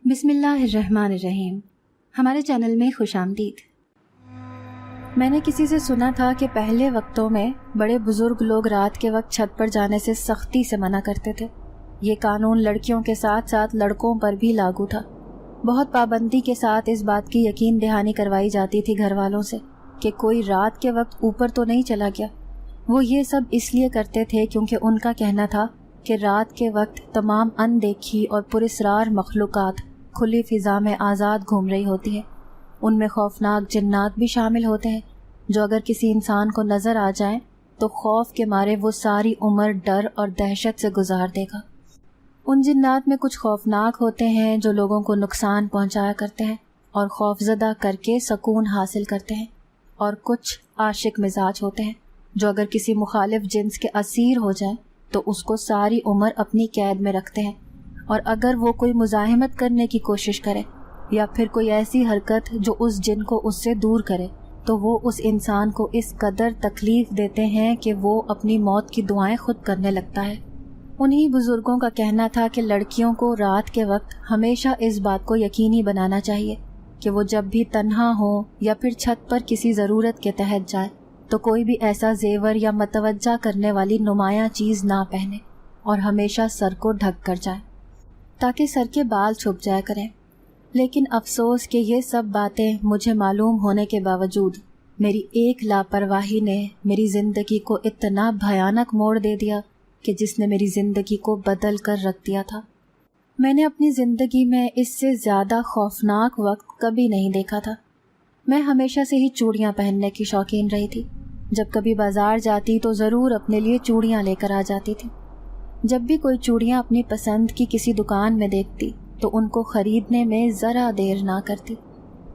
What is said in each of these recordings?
بسم اللہ الرحمن الرحیم۔ ہمارے چینل میں خوش آمدید۔ میں نے کسی سے سنا تھا کہ پہلے وقتوں میں بڑے بزرگ لوگ رات کے وقت چھت پر جانے سے سختی سے منع کرتے تھے۔ یہ قانون لڑکیوں کے ساتھ ساتھ لڑکوں پر بھی لاگو تھا۔ بہت پابندی کے ساتھ اس بات کی یقین دہانی کروائی جاتی تھی گھر والوں سے کہ کوئی رات کے وقت اوپر تو نہیں چلا گیا۔ وہ یہ سب اس لیے کرتے تھے کیونکہ ان کا کہنا تھا کہ رات کے وقت تمام اندیکھی اور پراسرار مخلوقات کھلی فضا میں آزاد گھوم رہی ہوتی ہیں۔ ان میں خوفناک جنات بھی شامل ہوتے ہیں جو اگر کسی انسان کو نظر آ جائیں تو خوف کے مارے وہ ساری عمر ڈر اور دہشت سے گزار دے گا۔ ان جنات میں کچھ خوفناک ہوتے ہیں جو لوگوں کو نقصان پہنچایا کرتے ہیں اور خوفزدہ کر کے سکون حاصل کرتے ہیں، اور کچھ عاشق مزاج ہوتے ہیں جو اگر کسی مخالف جنس کے اسیر ہو جائیں تو اس کو ساری عمر اپنی قید میں رکھتے ہیں، اور اگر وہ کوئی مزاحمت کرنے کی کوشش کرے یا پھر کوئی ایسی حرکت جو اس جن کو اس سے دور کرے تو وہ اس انسان کو اس قدر تکلیف دیتے ہیں کہ وہ اپنی موت کی دعائیں خود کرنے لگتا ہے۔ انہی بزرگوں کا کہنا تھا کہ لڑکیوں کو رات کے وقت ہمیشہ اس بات کو یقینی بنانا چاہیے کہ وہ جب بھی تنہا ہوں یا پھر چھت پر کسی ضرورت کے تحت جائے تو کوئی بھی ایسا زیور یا متوجہ کرنے والی نمایاں چیز نہ پہنے اور ہمیشہ سر کو ڈھک کر جائے تاکہ سر کے بال چھپ جایا کریں۔ لیکن افسوس کہ یہ سب باتیں مجھے معلوم ہونے کے باوجود میری ایک لاپرواہی نے میری زندگی کو اتنا بھیانک موڑ دے دیا کہ جس نے میری زندگی کو بدل کر رکھ دیا تھا۔ میں نے اپنی زندگی میں اس سے زیادہ خوفناک وقت کبھی نہیں دیکھا تھا۔ میں ہمیشہ سے ہی چوڑیاں پہننے کی شوقین رہی تھی۔ جب کبھی بازار جاتی تو ضرور اپنے لیے چوڑیاں لے کر آ جاتی تھی۔ جب بھی کوئی چوڑیاں اپنی پسند کی کسی دکان میں دیکھتی تو ان کو خریدنے میں ذرا دیر نہ کرتی۔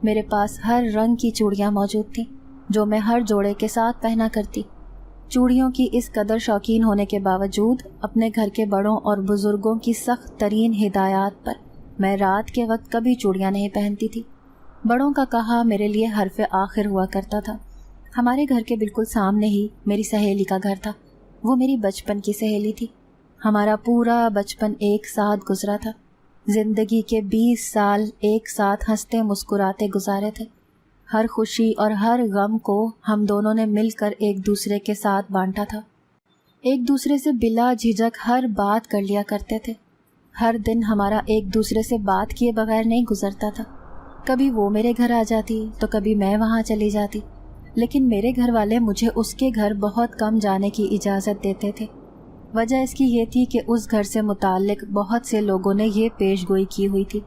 میرے پاس ہر رنگ کی چوڑیاں موجود تھیں جو میں ہر جوڑے کے ساتھ پہنا کرتی۔ چوڑیوں کی اس قدر شوقین ہونے کے باوجود اپنے گھر کے بڑوں اور بزرگوں کی سخت ترین ہدایات پر میں رات کے وقت کبھی چوڑیاں نہیں پہنتی تھی۔ بڑوں کا کہا میرے لیے حرف آخر ہوا کرتا تھا۔ ہمارے گھر کے بالکل سامنے ہی میری سہیلی کا گھر تھا۔ وہ میری بچپن کی سہیلی تھی۔ ہمارا پورا بچپن ایک ساتھ گزرا تھا۔ زندگی کے 20 سال ایک ساتھ ہنستے مسکراتے گزارے تھے۔ ہر خوشی اور ہر غم کو ہم دونوں نے مل کر ایک دوسرے کے ساتھ بانٹا تھا۔ ایک دوسرے سے بلا جھجک ہر بات کر لیا کرتے تھے۔ ہر دن ہمارا ایک دوسرے سے بات کیے بغیر نہیں گزرتا تھا۔ کبھی وہ میرے گھر آ جاتی تو کبھی میں وہاں چلی جاتی، لیکن میرے گھر والے مجھے اس کے گھر بہت کم جانے کی اجازت دیتے تھے۔ وجہ اس کی یہ تھی کہ اس گھر سے متعلق بہت سے لوگوں نے یہ پیش گوئی کی ہوئی تھی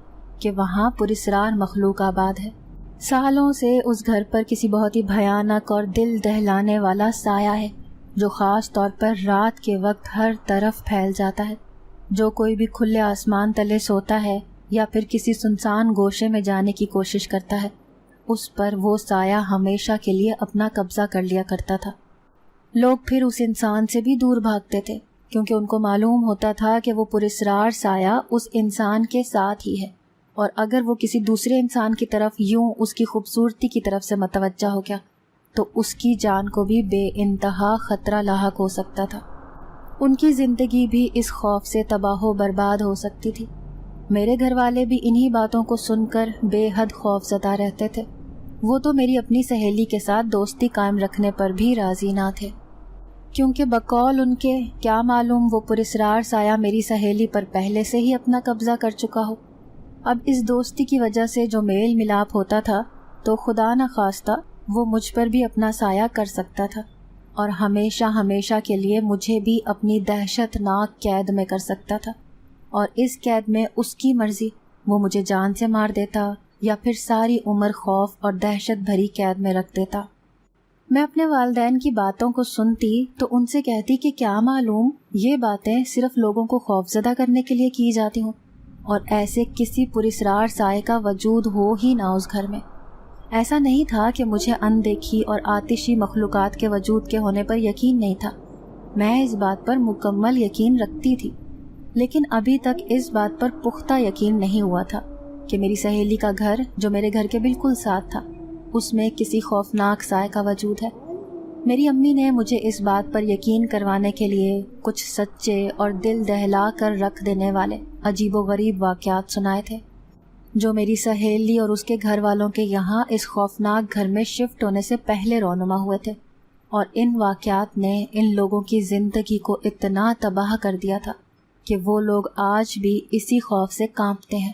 کہ وہاں پراسرار مخلوق آباد ہے۔ سالوں سے اس گھر پر کسی بہت ہی بھیانک اور دل دہلانے والا سایہ ہے جو خاص طور پر رات کے وقت ہر طرف پھیل جاتا ہے۔ جو کوئی بھی کھلے آسمان تلے سوتا ہے یا پھر کسی سنسان گوشے میں جانے کی کوشش کرتا ہے، اس پر وہ سایہ ہمیشہ کے لیے اپنا قبضہ کر لیا کرتا تھا۔ لوگ پھر اس انسان سے بھی دور بھاگتے تھے کیونکہ ان کو معلوم ہوتا تھا کہ وہ پراسرار سایہ اس انسان کے ساتھ ہی ہے، اور اگر وہ کسی دوسرے انسان کی طرف یوں اس کی خوبصورتی کی طرف سے متوجہ ہو گیا تو اس کی جان کو بھی بے انتہا خطرہ لاحق ہو سکتا تھا۔ ان کی زندگی بھی اس خوف سے تباہ و برباد ہو سکتی تھی۔ میرے گھر والے بھی انہی باتوں کو سن کر بے حد خوف زدہ رہتے تھے۔ وہ تو میری اپنی سہیلی کے ساتھ دوستی قائم رکھنے پر بھی راضی نہ تھے، کیونکہ بقول ان کے کیا معلوم وہ پراسرار سایہ میری سہیلی پر پہلے سے ہی اپنا قبضہ کر چکا ہو۔ اب اس دوستی کی وجہ سے جو میل ملاپ ہوتا تھا تو خدا نخواستہ وہ مجھ پر بھی اپنا سایہ کر سکتا تھا، اور ہمیشہ ہمیشہ کے لیے مجھے بھی اپنی دہشت ناک قید میں کر سکتا تھا، اور اس قید میں اس کی مرضی، وہ مجھے جان سے مار دیتا یا پھر ساری عمر خوف اور دہشت بھری قید میں رکھ دیتا۔ میں اپنے والدین کی باتوں کو سنتی تو ان سے کہتی کہ کیا معلوم یہ باتیں صرف لوگوں کو خوفزدہ کرنے کے لیے کی جاتی ہوں، اور ایسے کسی پراسرار سائے کا وجود ہو ہی نہ اس گھر میں۔ ایسا نہیں تھا کہ مجھے اندیکھی اور آتشی مخلوقات کے وجود کے ہونے پر یقین نہیں تھا، میں اس بات پر مکمل یقین رکھتی تھی، لیکن ابھی تک اس بات پر پختہ یقین نہیں ہوا تھا کہ میری سہیلی کا گھر جو میرے گھر کے بالکل ساتھ تھا اس میں کسی خوفناک سائے کا وجود ہے۔ میری امی نے مجھے اس بات پر یقین کروانے کے لیے کچھ سچے اور دل دہلا کر رکھ دینے والے عجیب و غریب واقعات سنائے تھے۔ جو میری سہیلی اور اس کے گھر والوں کے یہاں اس خوفناک گھر میں شفٹ ہونے سے پہلے رونما ہوئے تھے، اور ان واقعات نے ان لوگوں کی زندگی کو اتنا تباہ کر دیا تھا کہ وہ لوگ آج بھی اسی خوف سے کانپتے ہیں،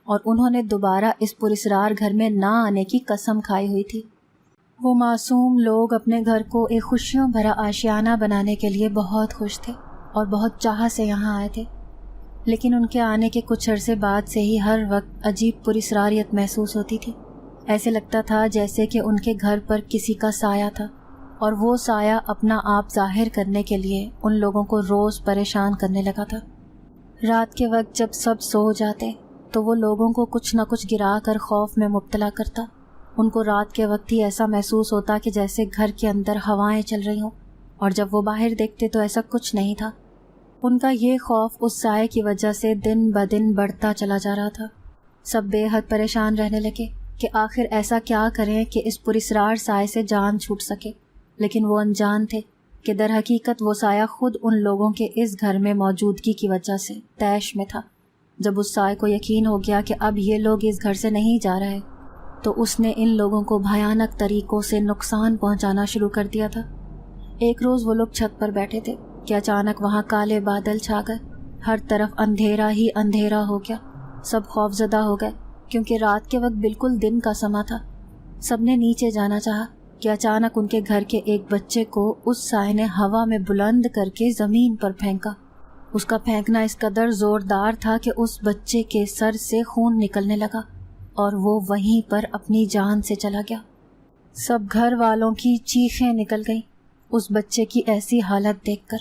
اور انہوں نے دوبارہ اس پراسرار گھر میں نہ آنے کی قسم کھائی ہوئی تھی۔ وہ معصوم لوگ اپنے گھر کو ایک خوشیوں بھرا آشیانہ بنانے کے لیے بہت خوش تھے اور بہت چاہ سے یہاں آئے تھے، لیکن ان کے آنے کے کچھ عرصے بعد سے ہی ہر وقت عجیب پراسراریت محسوس ہوتی تھی۔ ایسے لگتا تھا جیسے کہ ان کے گھر پر کسی کا سایہ تھا، اور وہ سایہ اپنا آپ ظاہر کرنے کے لیے ان لوگوں کو روز پریشان کرنے لگا تھا۔ رات کے وقت جب سب سو جاتے تو وہ لوگوں کو کچھ نہ کچھ گرا کر خوف میں مبتلا کرتا۔ ان کو رات کے وقت ہی ایسا محسوس ہوتا کہ جیسے گھر کے اندر ہوائیں چل رہی ہوں، اور جب وہ باہر دیکھتے تو ایسا کچھ نہیں تھا۔ ان کا یہ خوف اس سائے کی وجہ سے دن بدن بڑھتا چلا جا رہا تھا۔ سب بے حد پریشان رہنے لگے کہ آخر ایسا کیا کریں کہ اس پراسرار سائے سے جان چھوٹ سکے، لیکن وہ انجان تھے کہ در حقیقت وہ سایہ خود ان لوگوں کے اس گھر میں موجودگی کی وجہ سے طیش میں تھا۔ جب اس سائے کو یقین ہو گیا کہ اب یہ لوگ اس گھر سے نہیں جا رہے، تو اس نے ان لوگوں کو بھیانک طریقوں سے نقصان پہنچانا شروع کر دیا تھا۔ ایک روز وہ لوگ چھت پر بیٹھے تھے کہ اچانک وہاں کالے بادل چھا گئے، ہر طرف اندھیرا ہی اندھیرا ہو گیا۔ سب خوفزدہ ہو گئے کیونکہ رات کے وقت بالکل دن کا سما تھا۔ سب نے نیچے جانا چاہا کہ اچانک ان کے گھر کے ایک بچے کو اس سائے نے ہوا میں بلند کر کے زمین پر پھینکا۔ اس کا پھینکنا اس قدر زوردار تھا کہ اس بچے کے سر سے خون نکلنے لگا اور وہ وہیں پر اپنی جان سے چلا گیا۔ سب گھر والوں کی چیخیں نکل گئیں اس بچے کی ایسی حالت دیکھ کر۔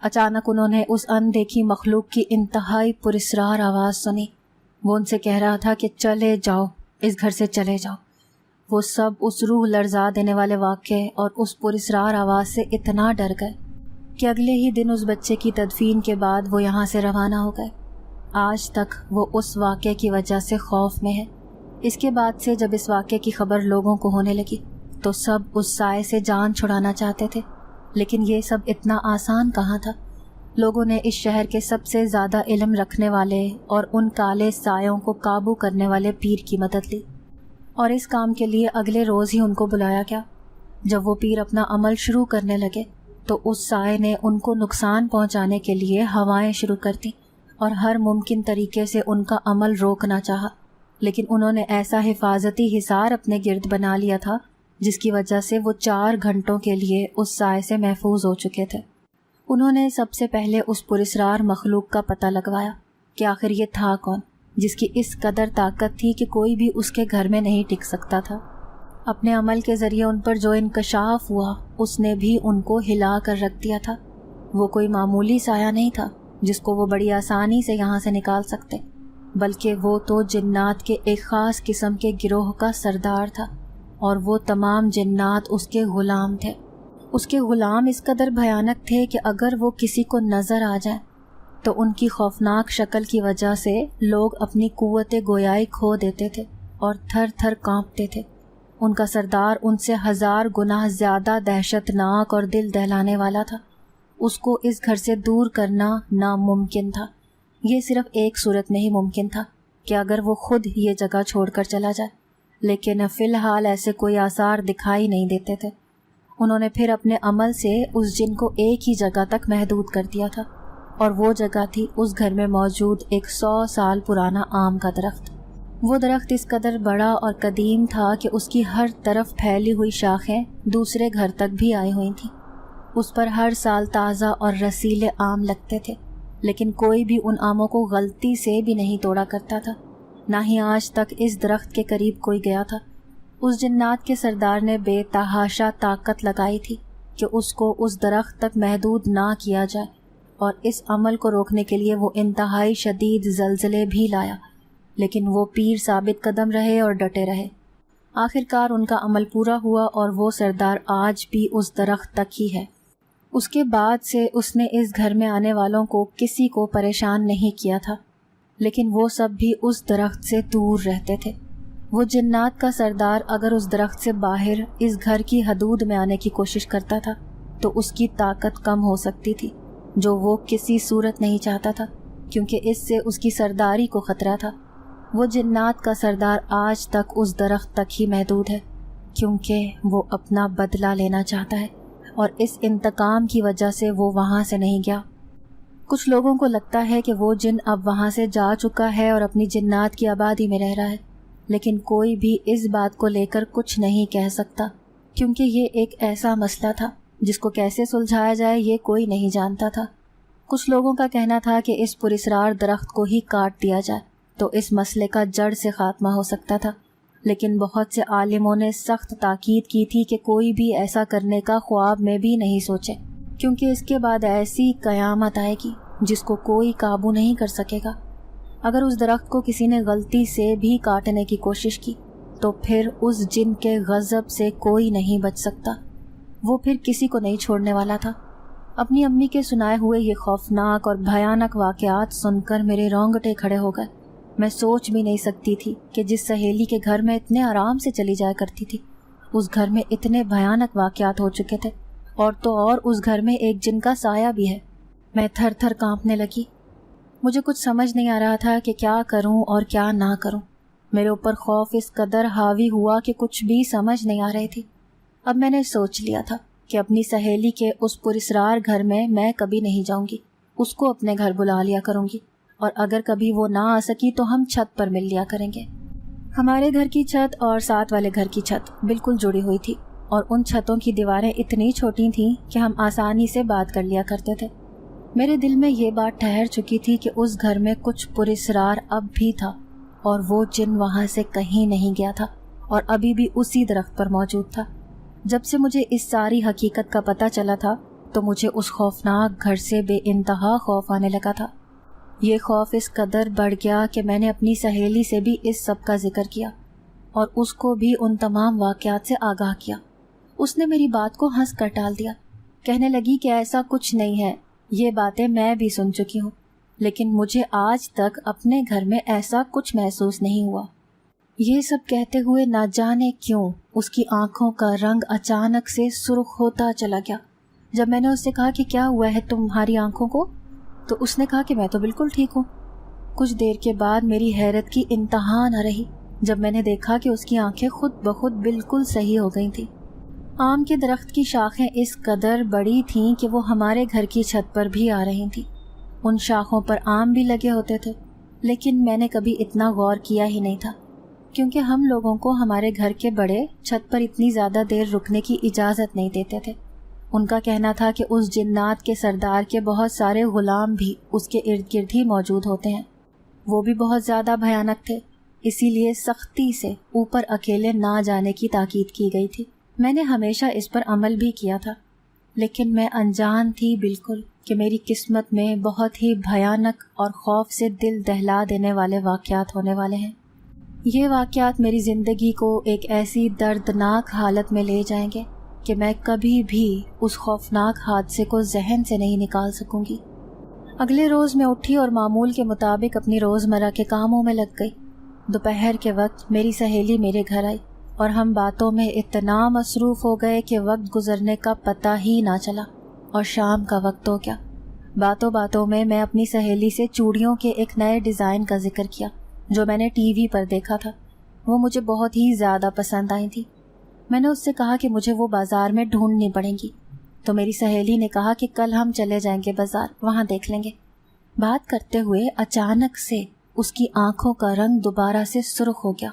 اچانک انہوں نے اس اندیکھی مخلوق کی انتہائی پراسرار آواز سنی۔ وہ ان سے کہہ رہا تھا کہ چلے جاؤ، اس گھر سے چلے جاؤ۔ وہ سب اس روح لرزا دینے والے واقعے اور اس پراسرار آواز سے اتنا ڈر گئے کہ اگلے ہی دن اس بچے کی تدفین کے بعد وہ یہاں سے روانہ ہو گئے۔ آج تک وہ اس واقعے کی وجہ سے خوف میں ہے۔ اس کے بعد سے جب اس واقعے کی خبر لوگوں کو ہونے لگی تو سب اس سائے سے جان چھڑانا چاہتے تھے، لیکن یہ سب اتنا آسان کہاں تھا۔ لوگوں نے اس شہر کے سب سے زیادہ علم رکھنے والے اور ان کالے سایوں کو قابو کرنے والے پیر کی مدد لی، اور اس کام کے لیے اگلے روز ہی ان کو بلایا گیا۔ جب وہ پیر اپنا عمل شروع کرنے لگے تو اس سائے نے ان کو نقصان پہنچانے کے لیے ہوائیں شروع کر دیں اور ہر ممکن طریقے سے ان کا عمل روکنا چاہا، لیکن انہوں نے ایسا حفاظتی حصار اپنے گرد بنا لیا تھا جس کی وجہ سے وہ 4 گھنٹوں کے لیے اس سائے سے محفوظ ہو چکے تھے۔ انہوں نے سب سے پہلے اس پراسرار مخلوق کا پتہ لگوایا کہ آخر یہ تھا کون جس کی اس قدر طاقت تھی کہ کوئی بھی اس کے گھر میں نہیں ٹک سکتا تھا۔ اپنے عمل کے ذریعے ان پر جو انکشاف ہوا اس نے بھی ان کو ہلا کر رکھ دیا تھا۔ وہ کوئی معمولی سایہ نہیں تھا جس کو وہ بڑی آسانی سے یہاں سے نکال سکتے، بلکہ وہ تو جنات کے ایک خاص قسم کے گروہ کا سردار تھا، اور وہ تمام جنات اس کے غلام تھے۔ اس کے غلام اس قدر بھیانک تھے کہ اگر وہ کسی کو نظر آ جائیں تو ان کی خوفناک شکل کی وجہ سے لوگ اپنی قوت گویائی کھو دیتے تھے اور تھر تھر کانپتے تھے۔ ان کا سردار ان سے 1000 گنا زیادہ دہشتناک اور دل دہلانے والا تھا۔ اس کو اس گھر سے دور کرنا ناممکن تھا۔ یہ صرف ایک صورت میں ہی ممکن تھا کہ اگر وہ خود یہ جگہ چھوڑ کر چلا جائے، لیکن فی الحال ایسے کوئی آثار دکھائی نہیں دیتے تھے۔ انہوں نے پھر اپنے عمل سے اس جن کو ایک ہی جگہ تک محدود کر دیا تھا، اور وہ جگہ تھی اس گھر میں موجود ایک 100 سال پرانا آم کا درخت۔ وہ درخت اس قدر بڑا اور قدیم تھا کہ اس کی ہر طرف پھیلی ہوئی شاخیں دوسرے گھر تک بھی آئی ہوئی تھیں۔ اس پر ہر سال تازہ اور رسیلے آم لگتے تھے، لیکن کوئی بھی ان آموں کو غلطی سے بھی نہیں توڑا کرتا تھا، نہ ہی آج تک اس درخت کے قریب کوئی گیا تھا۔ اس جنات کے سردار نے بے تحاشا طاقت لگائی تھی کہ اس کو اس درخت تک محدود نہ کیا جائے، اور اس عمل کو روکنے کے لیے وہ انتہائی شدید زلزلے بھی لایا، لیکن وہ پیر ثابت قدم رہے اور ڈٹے رہے۔ آخرکار ان کا عمل پورا ہوا اور وہ سردار آج بھی اس درخت تک ہی ہے۔ اس کے بعد سے اس نے اس گھر میں آنے والوں کو کسی کو پریشان نہیں کیا تھا، لیکن وہ سب بھی اس درخت سے دور رہتے تھے۔ وہ جنات کا سردار اگر اس درخت سے باہر اس گھر کی حدود میں آنے کی کوشش کرتا تھا تو اس کی طاقت کم ہو سکتی تھی، جو وہ کسی صورت نہیں چاہتا تھا، کیونکہ اس سے اس کی سرداری کو خطرہ تھا۔ وہ جنات کا سردار آج تک اس درخت تک ہی محدود ہے، کیونکہ وہ اپنا بدلہ لینا چاہتا ہے اور اس انتقام کی وجہ سے وہ وہاں سے نہیں گیا۔ کچھ لوگوں کو لگتا ہے کہ وہ جن اب وہاں سے جا چکا ہے اور اپنی جنات کی آبادی میں رہ رہا ہے، لیکن کوئی بھی اس بات کو لے کر کچھ نہیں کہہ سکتا، کیونکہ یہ ایک ایسا مسئلہ تھا جس کو کیسے سلجھایا جائے یہ کوئی نہیں جانتا تھا۔ کچھ لوگوں کا کہنا تھا کہ اس پراسرار درخت کو ہی کاٹ دیا جائے تو اس مسئلے کا جڑ سے خاتمہ ہو سکتا تھا، لیکن بہت سے عالموں نے سخت تاکید کی تھی کہ کوئی بھی ایسا کرنے کا خواب میں بھی نہیں سوچے، کیونکہ اس کے بعد ایسی قیامت آئے گی جس کو کوئی قابو نہیں کر سکے گا۔ اگر اس درخت کو کسی نے غلطی سے بھی کاٹنے کی کوشش کی تو پھر اس جن کے غضب سے کوئی نہیں بچ سکتا، وہ پھر کسی کو نہیں چھوڑنے والا تھا۔ اپنی امی کے سنائے ہوئے یہ خوفناک اور بھیانک واقعات سن کر میرے رونگٹے کھڑے ہو گئے۔ میں سوچ بھی نہیں سکتی تھی کہ جس سہیلی کے گھر میں اتنے آرام سے چلی جایا کرتی تھی، اس گھر میں اتنے بھیانک واقعات ہو چکے تھے، اور تو اور اس گھر میں ایک جن کا سایہ بھی ہے۔ میں تھر تھر کانپنے لگی۔ مجھے کچھ سمجھ نہیں آ رہا تھا کہ کیا کروں اور کیا نہ کروں۔ میرے اوپر خوف اس قدر حاوی ہوا کہ کچھ بھی سمجھ نہیں آ رہی تھی۔ اب میں نے سوچ لیا تھا کہ اپنی سہیلی کے اس پراسرار گھر میں کبھی نہیں جاؤں گی، اس کو اپنے گھر بلا لیا کروں گی، اور اگر کبھی وہ نہ آ سکی تو ہم چھت پر مل لیا کریں گے۔ ہمارے گھر کی چھت اور ساتھ والے گھر کی چھت بالکل جڑی ہوئی تھی، اور ان چھتوں کی دیواریں اتنی چھوٹی تھیں کہ ہم آسانی سے بات کر لیا کرتے تھے۔ میرے دل میں یہ بات ٹھہر چکی تھی کہ اس گھر میں کچھ پراسرار اب بھی تھا، اور وہ جن وہاں سے کہیں نہیں گیا تھا اور ابھی بھی اسی درخت پر موجود تھا۔ جب سے مجھے اس ساری حقیقت کا پتہ چلا تھا تو مجھے اس خوفناک گھر سے بے انتہا خوف آنے لگا تھا۔ یہ خوف اس قدر بڑھ گیا کہ میں نے اپنی سہیلی سے بھی اس سب کا ذکر کیا اور اس کو بھی ان تمام واقعات سے آگاہ کیا۔ اس نے میری بات کو ہنس کر ٹال دیا، کہنے لگی کہ ایسا کچھ نہیں ہے، یہ باتیں میں بھی سن چکی ہوں، لیکن مجھے آج تک اپنے گھر میں ایسا کچھ محسوس نہیں ہوا۔ یہ سب کہتے ہوئے نہ جانے کیوں اس کی آنکھوں کا رنگ اچانک سے سرخ ہوتا چلا گیا۔ جب میں نے اس سے کہا کہ کیا ہوا ہے تمہاری آنکھوں کو، تو اس نے کہا کہ میں تو بالکل ٹھیک ہوں۔ کچھ دیر کے بعد میری حیرت کی انتہا نہ رہی جب میں نے دیکھا کہ اس کی آنکھیں خود بخود بالکل صحیح ہو گئی تھیں۔ آم کے درخت کی شاخیں اس قدر بڑی تھیں کہ وہ ہمارے گھر کی چھت پر بھی آ رہی تھیں۔ ان شاخوں پر آم بھی لگے ہوتے تھے، لیکن میں نے کبھی اتنا غور کیا ہی نہیں تھا، کیونکہ ہم لوگوں کو ہمارے گھر کے بڑے چھت پر اتنی زیادہ دیر رکنے کی اجازت نہیں دیتے تھے۔ ان کا کہنا تھا کہ اس جنات کے سردار کے بہت سارے غلام بھی اس کے ارد گرد ہی موجود ہوتے ہیں، وہ بھی بہت زیادہ بھیانک تھے، اسی لیے سختی سے اوپر اکیلے نہ جانے کی تاکید کی گئی تھی۔ میں نے ہمیشہ اس پر عمل بھی کیا تھا، لیکن میں انجان تھی بالکل کہ میری قسمت میں بہت ہی بھیانک اور خوف سے دل دہلا دینے والے واقعات ہونے والے ہیں۔ یہ واقعات میری زندگی کو ایک ایسی دردناک حالت میں لے جائیں گے کہ میں کبھی بھی اس خوفناک حادثے کو ذہن سے نہیں نکال سکوں گی۔ اگلے روز میں اٹھی اور معمول کے مطابق اپنی روزمرہ کے کاموں میں لگ گئی۔ دوپہر کے وقت میری سہیلی میرے گھر آئی اور ہم باتوں میں اتنا مصروف ہو گئے کہ وقت گزرنے کا پتہ ہی نہ چلا، اور شام کا وقت ہو گیا۔ باتوں باتوں میں اپنی سہیلی سے چوڑیوں کے ایک نئے ڈیزائن کا ذکر کیا جو میں نے ٹی وی پر دیکھا تھا۔ وہ مجھے بہت ہی زیادہ پسند آئی تھی۔ میں نے اس سے کہا کہ مجھے وہ بازار میں ڈھونڈنی پڑیں گی، تو میری سہیلی نے کہا کہ کل ہم چلے جائیں گے بازار، وہاں دیکھ لیں گے۔ بات کرتے ہوئے اچانک سے اس کی آنکھوں کا رنگ دوبارہ سے سرخ ہو گیا۔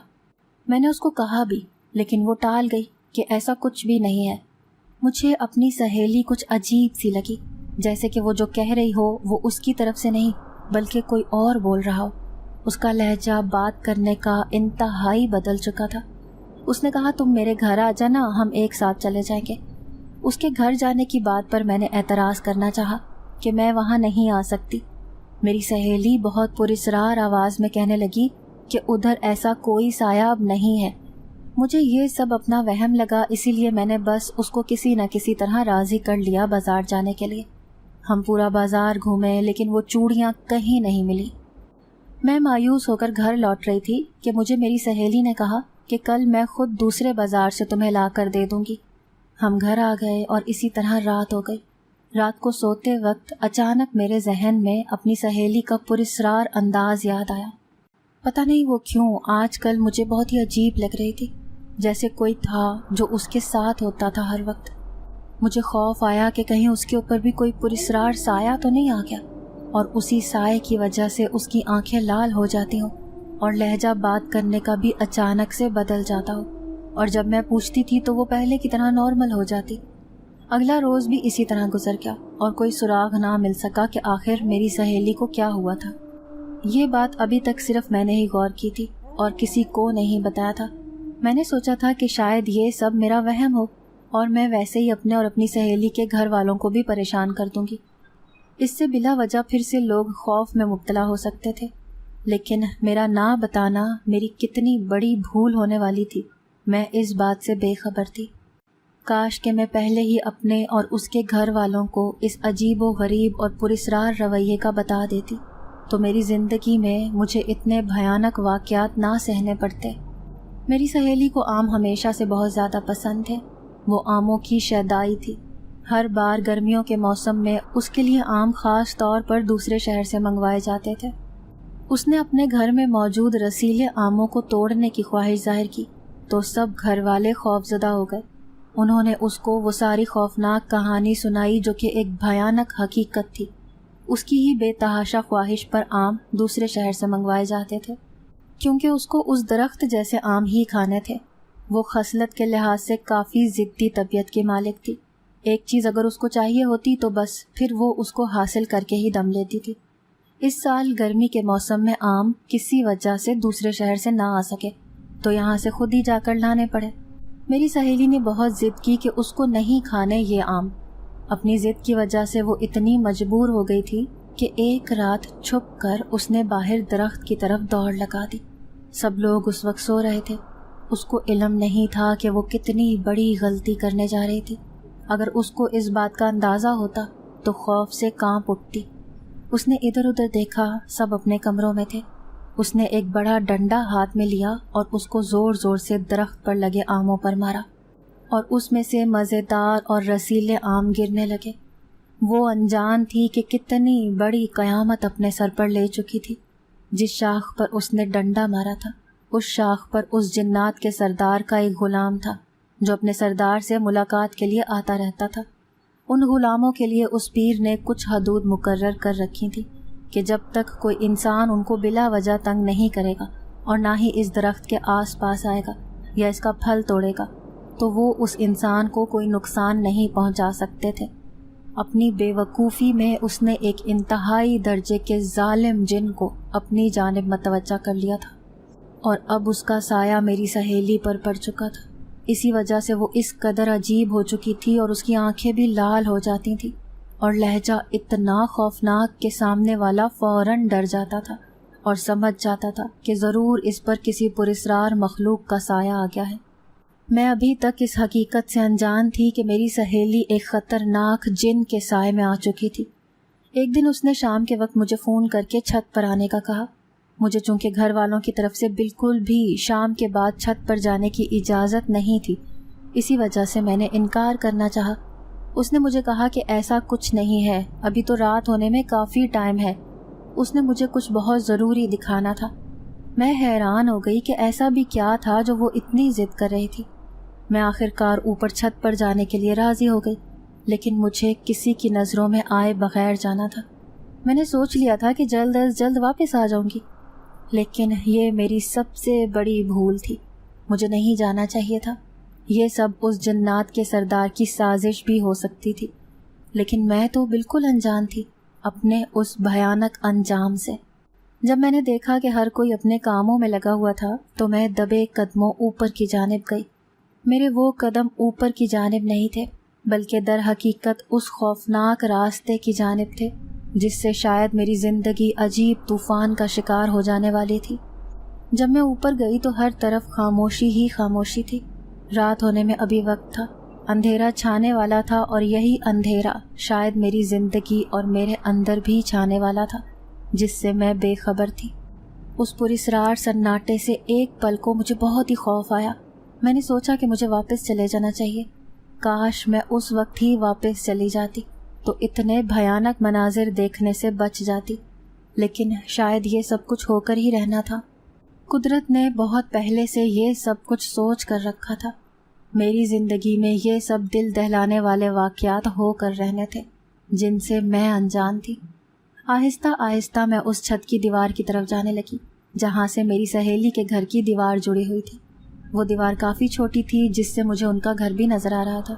میں نے اس کو کہا بھی، لیکن وہ ٹال گئی کہ ایسا کچھ بھی نہیں ہے۔ مجھے اپنی سہیلی کچھ عجیب سی لگی، جیسے کہ وہ جو کہہ رہی ہو وہ اس کی طرف سے نہیں بلکہ کوئی اور بول رہا ہو۔ اس کا لہجہ بات کرنے کا انتہائی بدل چکا تھا۔ اس نے کہا تم میرے گھر آ جانا، ہم ایک ساتھ چلے جائیں گے۔ اس کے گھر جانے کی بات پر میں نے اعتراض کرنا چاہا کہ میں وہاں نہیں آ سکتی۔ میری سہیلی بہت پراسرار آواز میں کہنے لگی کہ ادھر ایسا کوئی سایہ اب نہیں ہے۔ مجھے یہ سب اپنا وہم لگا، اسی لیے میں نے بس اس کو کسی نہ کسی طرح راضی کر لیا بازار جانے کے لیے۔ ہم پورا بازار گھومے لیکن وہ چوڑیاں کہیں نہیں ملی۔ میں مایوس ہو کر گھر لوٹ رہی تھی کہ مجھے میری سہیلی نے کہا کہ کل میں خود دوسرے بازار سے تمہیں لا کر دے دوں گی۔ ہم گھر آ گئے اور اسی طرح رات ہو گئی۔ رات کو سوتے وقت اچانک میرے ذہن میں اپنی سہیلی کا پراسرار انداز یاد آیا۔ پتہ نہیں وہ کیوں آج کل مجھے بہت ہی عجیب لگ رہی تھی، جیسے کوئی تھا جو اس کے ساتھ ہوتا تھا ہر وقت۔ مجھے خوف آیا کہ کہیں اس کے اوپر بھی کوئی پراسرار سایہ تو نہیں آ گیا، اور اسی سائے کی وجہ سے اس کی آنکھیں لال ہو جاتی ہوں اور لہجہ بات کرنے کا بھی اچانک سے بدل جاتا ہو، اور جب میں پوچھتی تھی تو وہ پہلے کی طرح نارمل ہو جاتی۔ اگلا روز بھی اسی طرح گزر گیا اور کوئی سراغ نہ مل سکا کہ آخر میری سہیلی کو کیا ہوا تھا۔ یہ بات ابھی تک صرف میں نے ہی غور کی تھی اور کسی کو نہیں بتایا تھا۔ میں نے سوچا تھا کہ شاید یہ سب میرا وہم ہو اور میں ویسے ہی اپنے اور اپنی سہیلی کے گھر والوں کو بھی پریشان کر دوں گی۔ اس سے بلا وجہ پھر سے لوگ خوف میں مبتلا ہو سکتے تھے، لیکن میرا نہ بتانا میری کتنی بڑی بھول ہونے والی تھی، میں اس بات سے بے خبر تھی۔ کاش کہ میں پہلے ہی اپنے اور اس کے گھر والوں کو اس عجیب و غریب اور پراسرار رویے کا بتا دیتی تو میری زندگی میں مجھے اتنے بھیانک واقعات نہ سہنے پڑتے۔ میری سہیلی کو آم ہمیشہ سے بہت زیادہ پسند تھے، وہ آموں کی شیدائی تھی۔ ہر بار گرمیوں کے موسم میں اس کے لیے آم خاص طور پر دوسرے شہر سے منگوائے جاتے تھے۔ اس نے اپنے گھر میں موجود رسیلے آموں کو توڑنے کی خواہش ظاہر کی تو سب گھر والے خوفزدہ ہو گئے۔ انہوں نے اس کو وہ ساری خوفناک کہانی سنائی جو کہ ایک بھیانک حقیقت تھی۔ اس کی ہی بے تحاشا خواہش پر آم دوسرے شہر سے منگوائے جاتے تھے، کیونکہ اس کو اس درخت جیسے آم ہی کھانے تھے۔ وہ خصلت کے لحاظ سے کافی ضدی طبیعت کی مالک تھی۔ ایک چیز اگر اس کو چاہیے ہوتی تو بس پھر وہ اس کو حاصل کر کے ہی دم لیتی تھی۔ اس سال گرمی کے موسم میں آم کسی وجہ سے دوسرے شہر سے نہ آ سکے تو یہاں سے خود ہی جا کر لانے پڑے۔ میری سہیلی نے بہت ضد کی کہ اس کو نہیں کھانے یہ آم۔ اپنی ضد کی وجہ سے وہ اتنی مجبور ہو گئی تھی کہ ایک رات چھپ کر اس نے باہر درخت کی طرف دوڑ لگا دی۔ سب لوگ اس وقت سو رہے تھے۔ اس کو علم نہیں تھا کہ وہ کتنی بڑی غلطی کرنے جا رہی تھی۔ اگر اس کو اس بات کا اندازہ ہوتا تو خوف سے کانپ اٹھتی۔ اس نے ادھر ادھر دیکھا، سب اپنے کمروں میں تھے۔ اس نے ایک بڑا ڈنڈا ہاتھ میں لیا اور اس کو زور زور سے درخت پر لگے آموں پر مارا، اور اس میں سے مزیدار اور رسیلے آم گرنے لگے۔ وہ انجان تھی کہ کتنی بڑی قیامت اپنے سر پر لے چکی تھی۔ جس شاخ پر اس نے ڈنڈا مارا تھا اس شاخ پر اس جنات کے سردار کا ایک غلام تھا جو اپنے سردار سے ملاقات کے لیے آتا رہتا تھا۔ ان غلاموں کے لیے اس پیر نے کچھ حدود مقرر کر رکھی تھی کہ جب تک کوئی انسان ان کو بلا وجہ تنگ نہیں کرے گا اور نہ ہی اس درخت کے آس پاس آئے گا یا اس کا پھل توڑے گا تو وہ اس انسان کو کوئی نقصان نہیں پہنچا سکتے تھے۔ اپنی بے وقوفی میں اس نے ایک انتہائی درجے کے ظالم جن کو اپنی جانب متوجہ کر لیا تھا، اور اب اس کا سایہ میری سہیلی پر پڑ چکا تھا۔ اسی وجہ سے وہ اس قدر عجیب ہو چکی تھی اور اس کی آنکھیں بھی لال ہو جاتی تھیں، اور لہجہ اتنا خوفناک کہ سامنے والا فوراً ڈر جاتا تھا اور سمجھ جاتا تھا کہ ضرور اس پر کسی پراسرار مخلوق کا سایہ آ گیا ہے۔ میں ابھی تک اس حقیقت سے انجان تھی کہ میری سہیلی ایک خطرناک جن کے سائے میں آ چکی تھی۔ ایک دن اس نے شام کے وقت مجھے فون کر کے چھت پر آنے کا کہا۔ مجھے چونکہ گھر والوں کی طرف سے بالکل بھی شام کے بعد چھت پر جانے کی اجازت نہیں تھی، اسی وجہ سے میں نے انکار کرنا چاہا۔ اس نے مجھے کہا کہ ایسا کچھ نہیں ہے، ابھی تو رات ہونے میں کافی ٹائم ہے۔ اس نے مجھے کچھ بہت ضروری دکھانا تھا۔ میں حیران ہو گئی کہ ایسا بھی کیا تھا جو وہ اتنی ضد کر رہی تھی۔ میں آخر کار اوپر چھت پر جانے کے لیے راضی ہو گئی، لیکن مجھے کسی کی نظروں میں آئے بغیر جانا تھا۔ میں نے سوچ لیا تھا کہ جلد از جلد واپس آ جاؤں گی، لیکن یہ میری سب سے بڑی بھول تھی۔ مجھے نہیں جانا چاہیے تھا۔ یہ سب اس جنات کے سردار کی سازش بھی ہو سکتی تھی، لیکن میں تو بالکل انجان تھی اپنے اس بھیانک انجام سے۔ جب میں نے دیکھا کہ ہر کوئی اپنے کاموں میں لگا ہوا تھا تو میں دبے قدموں اوپر کی جانب گئی۔ میرے وہ قدم اوپر کی جانب نہیں تھے، بلکہ در حقیقت اس خوفناک راستے کی جانب تھے جس سے شاید میری زندگی عجیب طوفان کا شکار ہو جانے والی تھی۔ جب میں اوپر گئی تو ہر طرف خاموشی ہی خاموشی تھی۔ رات ہونے میں ابھی وقت تھا، اندھیرا چھانے والا تھا، اور یہی اندھیرا شاید میری زندگی اور میرے اندر بھی چھانے والا تھا جس سے میں بے خبر تھی۔ اس پراسرار سناٹے سے ایک پل کو مجھے بہت ہی خوف آیا۔ میں نے سوچا کہ مجھے واپس چلے جانا چاہیے۔ کاش میں اس وقت ہی واپس چلی جاتی تو اتنے بھیانک مناظر دیکھنے سے بچ جاتی، لیکن شاید یہ سب کچھ ہو کر ہی رہنا تھا۔ قدرت نے بہت پہلے سے یہ سب کچھ سوچ کر رکھا تھا. میری زندگی میں یہ سب دل دہلانے والے واقعات ہو کر رہنے تھے جن سے میں انجان تھی. آہستہ آہستہ میں اس چھت کی دیوار کی طرف جانے لگی جہاں سے میری سہیلی کے گھر کی دیوار جڑی ہوئی تھی. وہ دیوار کافی چھوٹی تھی جس سے مجھے ان کا گھر بھی نظر آ رہا تھا.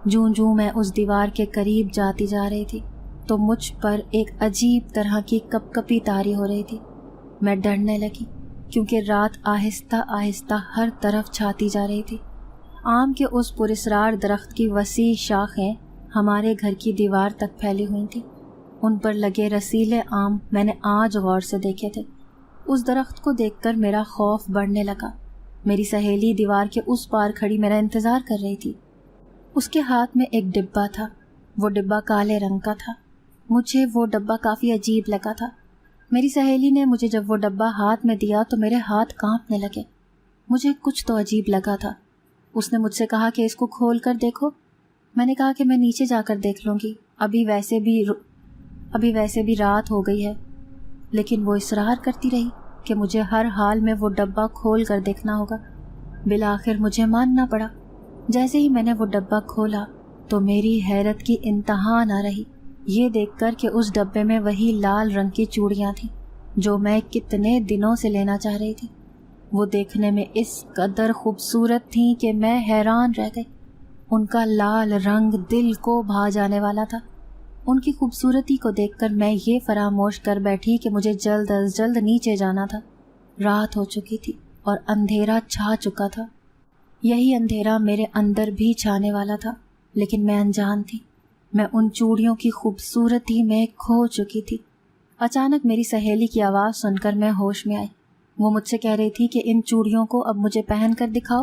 جوں جوں میں اس دیوار کے قریب جاتی جا رہی تھی تو مجھ پر ایک عجیب طرح کی کپ کپی طاری ہو رہی تھی. میں ڈرنے لگی کیونکہ رات آہستہ آہستہ ہر طرف چھاتی جا رہی تھی. آم کے اس پراسرار درخت کی وسیع شاخیں ہمارے گھر کی دیوار تک پھیلی ہوئی تھیں. ان پر لگے رسیلے آم میں نے آج غور سے دیکھے تھے. اس درخت کو دیکھ کر میرا خوف بڑھنے لگا. میری سہیلی دیوار کے اس پار کھڑی میرا انتظار کر رہی تھی. اس کے ہاتھ میں ایک ڈبہ تھا. وہ ڈبہ کالے رنگ کا تھا. مجھے وہ ڈبہ کافی عجیب لگا تھا. میری سہیلی نے مجھے جب وہ ڈبہ ہاتھ میں دیا تو میرے ہاتھ کانپنے لگے. مجھے کچھ تو عجیب لگا تھا. اس نے مجھ سے کہا کہ اس کو کھول کر دیکھو. میں نے کہا کہ میں نیچے جا کر دیکھ لوں گی, ابھی ویسے بھی رات ہو گئی ہے. لیکن وہ اصرار کرتی رہی کہ مجھے ہر حال میں وہ ڈبہ کھول کر دیکھنا ہوگا. بالآخر مجھے ماننا پڑا. جیسے ہی میں نے وہ ڈبہ کھولا تو میری حیرت کی انتہا نہ رہی یہ دیکھ کر کہ اس ڈبے میں وہی لال رنگ کی چوڑیاں تھیں جو میں کتنے دنوں سے لینا چاہ رہی تھی. وہ دیکھنے میں اس قدر خوبصورت تھیں کہ میں حیران رہ گئی. ان کا لال رنگ دل کو بھا جانے والا تھا. ان کی خوبصورتی کو دیکھ کر میں یہ فراموش کر بیٹھی کہ مجھے جلد از جلد نیچے جانا تھا. رات ہو چکی تھی اور اندھیرا چھا چکا تھا. یہی اندھیرا میرے اندر بھی چھانے والا تھا لیکن میں انجان تھی. میں ان چوڑیوں کی خوبصورتی میں کھو چکی تھی. اچانک میری سہیلی کی آواز سن کر میں ہوش میں آئی. وہ مجھ سے کہہ رہی تھی کہ ان چوڑیوں کو اب مجھے پہن کر دکھاؤ.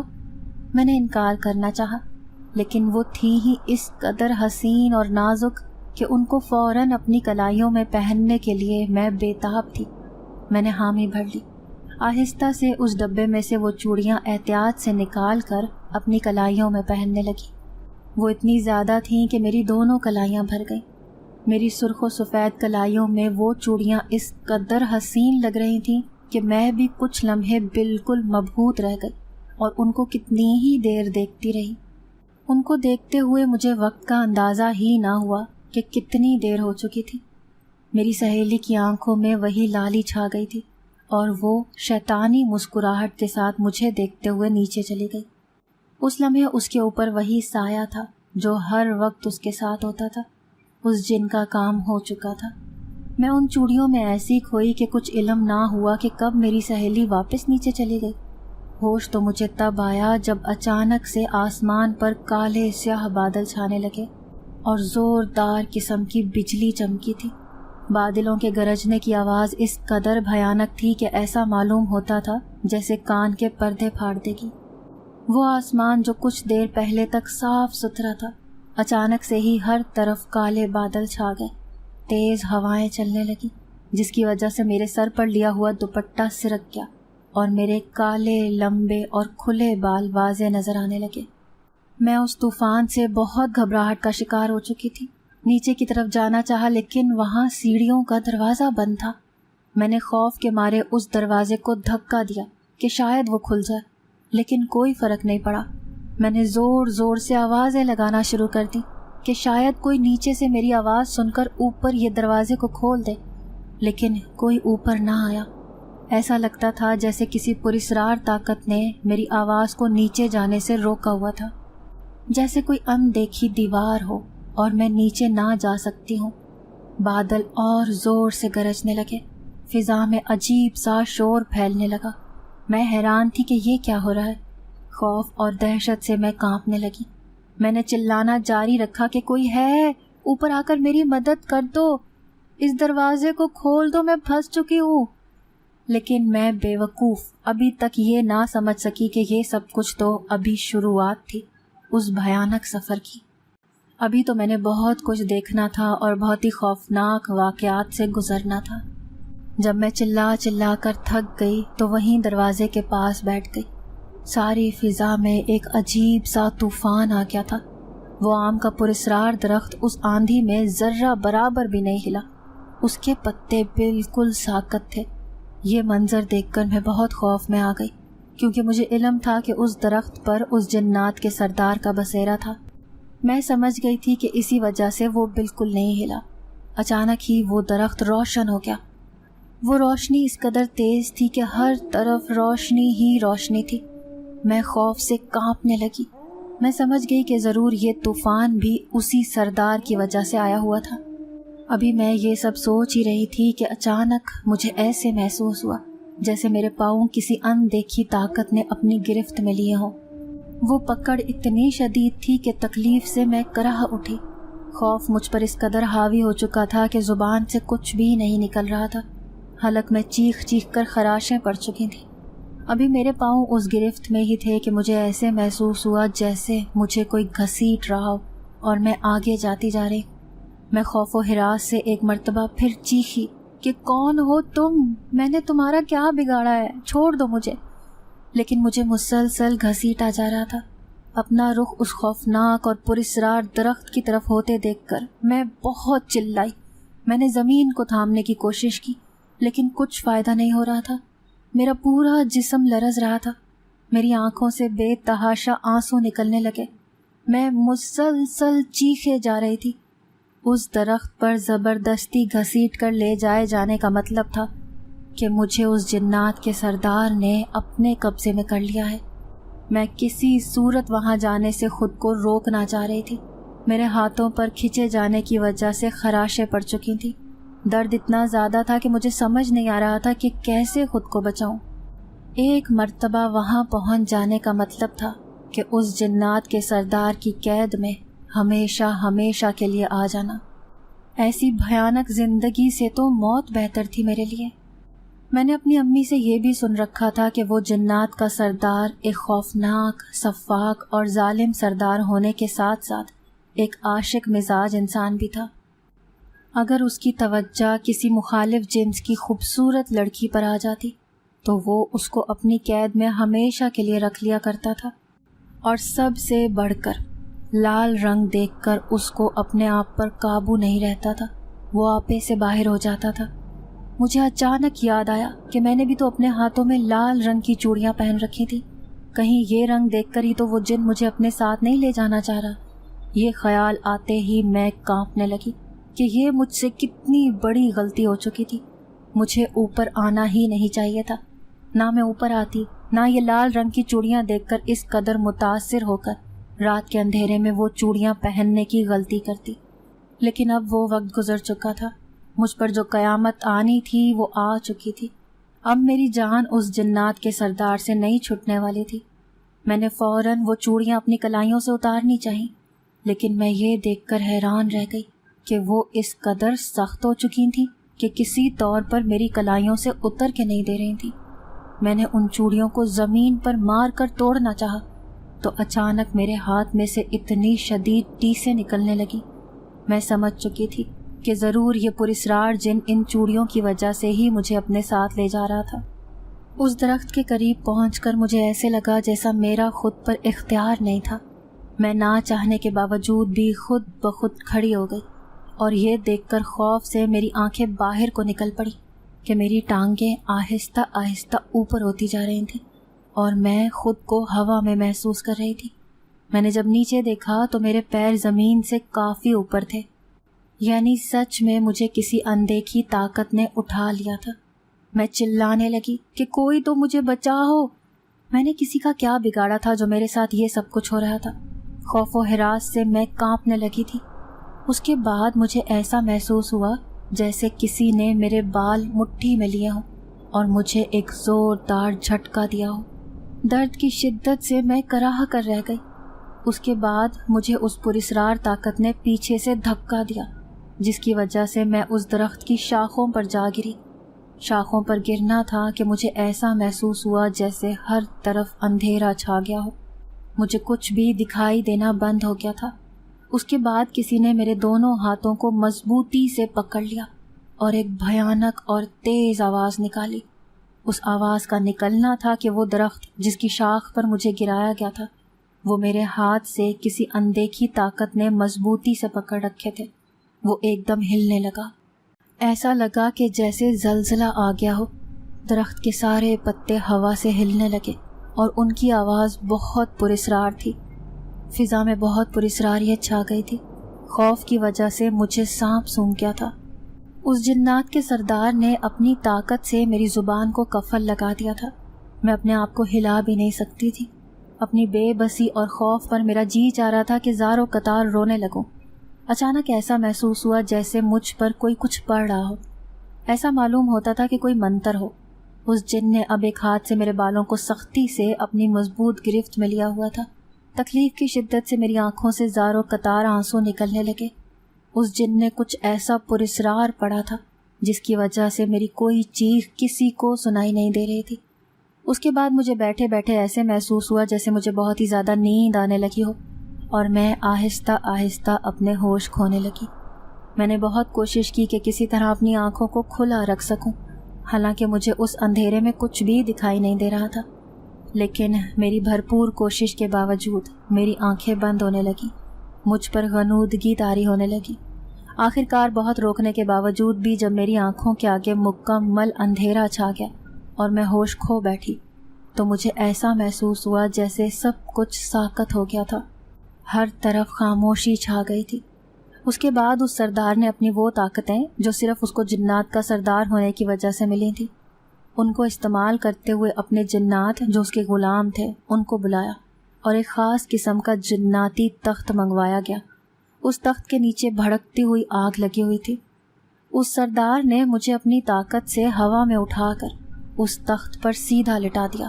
میں نے انکار کرنا چاہا لیکن وہ تھی ہی اس قدر حسین اور نازک کہ ان کو فوراً اپنی کلائیوں میں پہننے کے لیے میں بے تاب تھی. میں نے حامی بھر لی. آہستہ سے اس ڈبے میں سے وہ چوڑیاں احتیاط سے نکال کر اپنی کلائیوں میں پہننے لگی. وہ اتنی زیادہ تھیں کہ میری دونوں کلائیاں بھر گئیں. میری سرخ و سفید کلائیوں میں وہ چوڑیاں اس قدر حسین لگ رہی تھیں کہ میں بھی کچھ لمحے بالکل مبہوت رہ گئی اور ان کو کتنی ہی دیر دیکھتی رہی. ان کو دیکھتے ہوئے مجھے وقت کا اندازہ ہی نہ ہوا کہ کتنی دیر ہو چکی تھی. میری سہیلی کی آنکھوں میں وہی لالی چھا گئی تھی اور وہ شیطانی مسکراہٹ کے ساتھ مجھے دیکھتے ہوئے نیچے چلی گئی. اس لمحے اس کے اوپر وہی سایہ تھا جو ہر وقت اس کے ساتھ ہوتا تھا. اس جن کا کام ہو چکا تھا. میں ان چوڑیوں میں ایسی کھوئی کہ کچھ علم نہ ہوا کہ کب میری سہیلی واپس نیچے چلی گئی. ہوش تو مجھے تب آیا جب اچانک سے آسمان پر کالے سیاہ بادل چھانے لگے اور زوردار قسم کی بجلی چمکی تھی. بادلوں کے گرجنے کی آواز اس قدر بھیانک تھی کہ ایسا معلوم ہوتا تھا جیسے کان کے پردے پھاڑ دے گی. وہ آسمان جو کچھ دیر پہلے تک صاف ستھرا تھا اچانک سے ہی ہر طرف کالے بادل چھا گئے. تیز ہوائیں چلنے لگی جس کی وجہ سے میرے سر پر لیا ہوا دوپٹہ سرک گیا اور میرے کالے لمبے اور کھلے بال واضح نظر آنے لگے. میں اس طوفان سے بہت گھبراہٹ کا شکار ہو چکی تھی. نیچے کی طرف جانا چاہا لیکن وہاں سیڑھیوں کا دروازہ بند تھا. میں نے خوف کے مارے اس دروازے کو دھکا دیا کہ شاید وہ کھل جائے لیکن کوئی فرق نہیں پڑا. میں نے زور زور سے آوازیں لگانا شروع کر دی کہ شاید کوئی نیچے سے میری آواز سن کر اوپر یہ دروازے کو کھول دے لیکن کوئی اوپر نہ آیا. ایسا لگتا تھا جیسے کسی پراسرار طاقت نے میری آواز کو نیچے جانے سے روکا ہوا تھا. جیسے کوئی اندیکھی دیوار ہو اور میں نیچے نہ جا سکتی ہوں. بادل اور زور سے گرجنے لگے. فضا میں عجیب سا شور پھیلنے لگا. میں حیران تھی کہ یہ کیا ہو رہا ہے. خوف اور دہشت سے میں کانپنے لگی. میں نے چلانا جاری رکھا کہ کوئی ہے, اوپر آ کر میری مدد کر دو, اس دروازے کو کھول دو, میں پھنس چکی ہوں. لیکن میں بے وقوف ابھی تک یہ نہ سمجھ سکی کہ یہ سب کچھ تو ابھی شروعات تھی اس بھیانک سفر کی. ابھی تو میں نے بہت کچھ دیکھنا تھا اور بہت ہی خوفناک واقعات سے گزرنا تھا. جب میں چلا چلا کر تھک گئی تو وہیں دروازے کے پاس بیٹھ گئی. ساری فضا میں ایک عجیب سا طوفان آ گیا تھا. وہ آم کا پراسرار درخت اس آندھی میں ذرہ برابر بھی نہیں ہلا. اس کے پتے بالکل ساکت تھے. یہ منظر دیکھ کر میں بہت خوف میں آ گئی، کیونکہ مجھے علم تھا کہ اس درخت پر اس جنات کے سردار کا بسیرا تھا۔ میں سمجھ گئی تھی کہ اسی وجہ سے وہ بالکل نہیں ہلا۔ اچانک ہی وہ درخت روشن ہو گیا۔ وہ روشنی اس قدر تیز تھی کہ ہر طرف روشنی ہی روشنی تھی۔ میں خوف سے کانپنے لگی۔ میں سمجھ گئی کہ ضرور یہ طوفان بھی اسی سردار کی وجہ سے آیا ہوا تھا۔ ابھی میں یہ سب سوچ ہی رہی تھی کہ اچانک مجھے ایسے محسوس ہوا جیسے میرے پاؤں کسی اندیکھی طاقت نے اپنی گرفت میں لیے ہوں۔ وہ پکڑ اتنی شدید تھی کہ تکلیف سے میں کرہ اٹھی۔ خوف مجھ پر اس قدر حاوی ہو چکا تھا کہ زبان سے کچھ بھی نہیں نکل رہا تھا۔ حلق میں چیخ چیخ کر خراشیں پڑ چکی تھیں۔ ابھی میرے پاؤں اس گرفت میں ہی تھے کہ مجھے ایسے محسوس ہوا جیسے مجھے کوئی گھسیٹ رہا ہو اور میں آگے جاتی جا رہی۔ میں خوف و ہراس سے ایک مرتبہ پھر چیخی کہ کون ہو تم؟ میں نے تمہارا کیا بگاڑا ہے؟ چھوڑ دو مجھے۔ لیکن مجھے مسلسل گھسیٹا جا رہا تھا۔ اپنا رخ اس خوفناک اور پراسرار درخت کی طرف ہوتے دیکھ کر میں بہت چلائی۔ میں نے زمین کو تھامنے کی کوشش کی، لیکن کچھ فائدہ نہیں ہو رہا تھا۔ میرا پورا جسم لرز رہا تھا۔ میری آنکھوں سے بے تحاشا آنسو نکلنے لگے۔ میں مسلسل چیخے جا رہی تھی۔ اس درخت پر زبردستی گھسیٹ کر لے جائے جانے کا مطلب تھا کہ مجھے اس جنات کے سردار نے اپنے قبضے میں کر لیا ہے۔ میں کسی صورت وہاں جانے سے خود کو روکنا چاہ رہی تھی۔ میرے ہاتھوں پر کھینچے جانے کی وجہ سے خراشیں پڑ چکی تھیں۔ درد اتنا زیادہ تھا کہ مجھے سمجھ نہیں آ رہا تھا کہ کیسے خود کو بچاؤں۔ ایک مرتبہ وہاں پہنچ جانے کا مطلب تھا کہ اس جنات کے سردار کی قید میں ہمیشہ ہمیشہ کے لیے آ جانا۔ ایسی بھیانک زندگی سے تو موت بہتر تھی میرے لیے۔ میں نے اپنی امی سے یہ بھی سن رکھا تھا کہ وہ جنات کا سردار ایک خوفناک، سفاک اور ظالم سردار ہونے کے ساتھ ساتھ ایک عاشق مزاج انسان بھی تھا۔ اگر اس کی توجہ کسی مخالف جنس کی خوبصورت لڑکی پر آ جاتی تو وہ اس کو اپنی قید میں ہمیشہ کے لیے رکھ لیا کرتا تھا، اور سب سے بڑھ کر لال رنگ دیکھ کر اس کو اپنے آپ پر قابو نہیں رہتا تھا، وہ آپے سے باہر ہو جاتا تھا۔ مجھے اچانک یاد آیا کہ میں نے بھی تو اپنے ہاتھوں میں لال رنگ کی چوڑیاں پہن رکھی تھی، کہیں یہ رنگ دیکھ کر ہی تو وہ جن مجھے اپنے ساتھ نہیں لے جانا چاہ رہا۔ یہ خیال آتے ہی میں کانپنے لگی کہ یہ مجھ سے کتنی بڑی غلطی ہو چکی تھی۔ مجھے اوپر آنا ہی نہیں چاہیے تھا۔ نہ میں اوپر آتی، نہ یہ لال رنگ کی چوڑیاں دیکھ کر اس قدر متاثر ہو کر رات کے اندھیرے میں وہ چوڑیاں پہننے کی غلطی کرتی۔ لیکن اب وہ وقت گزر چکا تھا۔ مجھ پر جو قیامت آنی تھی وہ آ چکی تھی۔ اب میری جان اس جنات کے سردار سے نہیں چھٹنے والی تھی۔ میں نے فوراً وہ چوڑیاں اپنی کلائیوں سے اتارنی چاہییں، لیکن میں یہ دیکھ کر حیران رہ گئی کہ وہ اس قدر سخت ہو چکی تھیں کہ کسی طور پر میری کلائیوں سے اتر کے نہیں دے رہی تھیں۔ میں نے ان چوڑیوں کو زمین پر مار کر توڑنا چاہا تو اچانک میرے ہاتھ میں سے اتنی شدید ٹیسیں نکلنے لگی۔ میں سمجھ چکی تھی کہ ضرور یہ پراسرار جن ان چوڑیوں کی وجہ سے ہی مجھے اپنے ساتھ لے جا رہا تھا۔ اس درخت کے قریب پہنچ کر مجھے ایسے لگا جیسا میرا خود پر اختیار نہیں تھا۔ میں نہ چاہنے کے باوجود بھی خود بخود کھڑی ہو گئی، اور یہ دیکھ کر خوف سے میری آنکھیں باہر کو نکل پڑی کہ میری ٹانگیں آہستہ آہستہ اوپر ہوتی جا رہی تھیں اور میں خود کو ہوا میں محسوس کر رہی تھی۔ میں نے جب نیچے دیکھا تو میرے پیر زمین سے کافی اوپر تھے، یعنی سچ میں مجھے کسی اندیکھی طاقت نے اٹھا لیا تھا۔ میں چلانے لگی کہ کوئی تو مجھے بچاؤ۔ میں نے کسی کا کیا بگاڑا تھا جو میرے ساتھ یہ سب کچھ ہو رہا تھا؟ خوف و ہراس سے میں کانپنے لگی تھی۔ اس کے بعد مجھے ایسا محسوس ہوا جیسے کسی نے میرے بال مٹھی میں لیے ہوں اور مجھے ایک زوردار جھٹکا دیا ہو۔ درد کی شدت سے میں کراہ کر رہ گئی۔ اس کے بعد مجھے اس پراسرار طاقت نے پیچھے سے دھکا دیا، جس کی وجہ سے میں اس درخت کی شاخوں پر جا گری۔ شاخوں پر گرنا تھا کہ مجھے ایسا محسوس ہوا جیسے ہر طرف اندھیرا چھا گیا ہو۔ مجھے کچھ بھی دکھائی دینا بند ہو گیا تھا۔ اس کے بعد کسی نے میرے دونوں ہاتھوں کو مضبوطی سے پکڑ لیا اور ایک بھیانک اور تیز آواز نکالی۔ اس آواز کا نکلنا تھا کہ وہ درخت جس کی شاخ پر مجھے گرایا گیا تھا، وہ میرے ہاتھ سے کسی اندیکھی طاقت نے مضبوطی سے پکڑ رکھے تھے۔ وہ ایک دم ہلنے لگا۔ ایسا لگا کہ جیسے زلزلہ آ گیا ہو۔ درخت کے سارے پتے ہوا سے ہلنے لگے اور ان کی آواز بہت پراسرار تھی۔ فضا میں بہت پراسراریت چھا گئی تھی۔ خوف کی وجہ سے مجھے سانپ سونگھ گیا تھا۔ اس جنات کے سردار نے اپنی طاقت سے میری زبان کو قفل لگا دیا تھا۔ میں اپنے آپ کو ہلا بھی نہیں سکتی تھی۔ اپنی بے بسی اور خوف پر میرا جی چاہ رہا تھا کہ زار و قطار رونے لگوں۔ اچانک ایسا محسوس ہوا جیسے مجھ پر کوئی کچھ پڑھ رہا ہو۔ ایسا معلوم ہوتا تھا کہ کوئی منتر ہو۔ اس جن نے اب ایک ہاتھ سے میرے بالوں کو سختی سے اپنی مضبوط گرفت میں لیا ہوا تھا۔ تکلیف کی شدت سے میری آنکھوں سے زار و قطار آنسو نکلنے لگے۔ اس جن نے کچھ ایسا پراسرار پڑھا تھا جس کی وجہ سے میری کوئی چیخ کسی کو سنائی نہیں دے رہی تھی۔ اس کے بعد مجھے بیٹھے بیٹھے ایسے محسوس ہوا جیسے مجھے بہت ہی زیادہ نیند آنے لگی ہو اور میں آہستہ آہستہ اپنے ہوش کھونے لگی۔ میں نے بہت کوشش کی کہ کسی طرح اپنی آنکھوں کو کھلا رکھ سکوں، حالانکہ مجھے اس اندھیرے میں کچھ بھی دکھائی نہیں دے رہا تھا، لیکن میری بھرپور کوشش کے باوجود میری آنکھیں بند ہونے لگی، مجھ پر غنودگی طاری ہونے لگی۔ آخر کار بہت روکنے کے باوجود بھی جب میری آنکھوں کے آگے مکمل اندھیرا چھا گیا اور میں ہوش کھو بیٹھی تو مجھے ایسا محسوس ہوا جیسے سب کچھ ساکت ہو گیا تھا۔ ہر طرف خاموشی چھا گئی تھی۔ اس کے بعد اس سردار نے اپنی وہ طاقتیں جو صرف اس کو جنات کا سردار ہونے کی وجہ سے ملی تھی، ان کو استعمال کرتے ہوئے اپنے جنات جو اس کے غلام تھے ان کو بلایا اور ایک خاص قسم کا جناتی تخت منگوایا گیا۔ اس تخت کے نیچے بھڑکتی ہوئی آگ لگی ہوئی تھی۔ اس سردار نے مجھے اپنی طاقت سے ہوا میں اٹھا کر اس تخت پر سیدھا لٹا دیا۔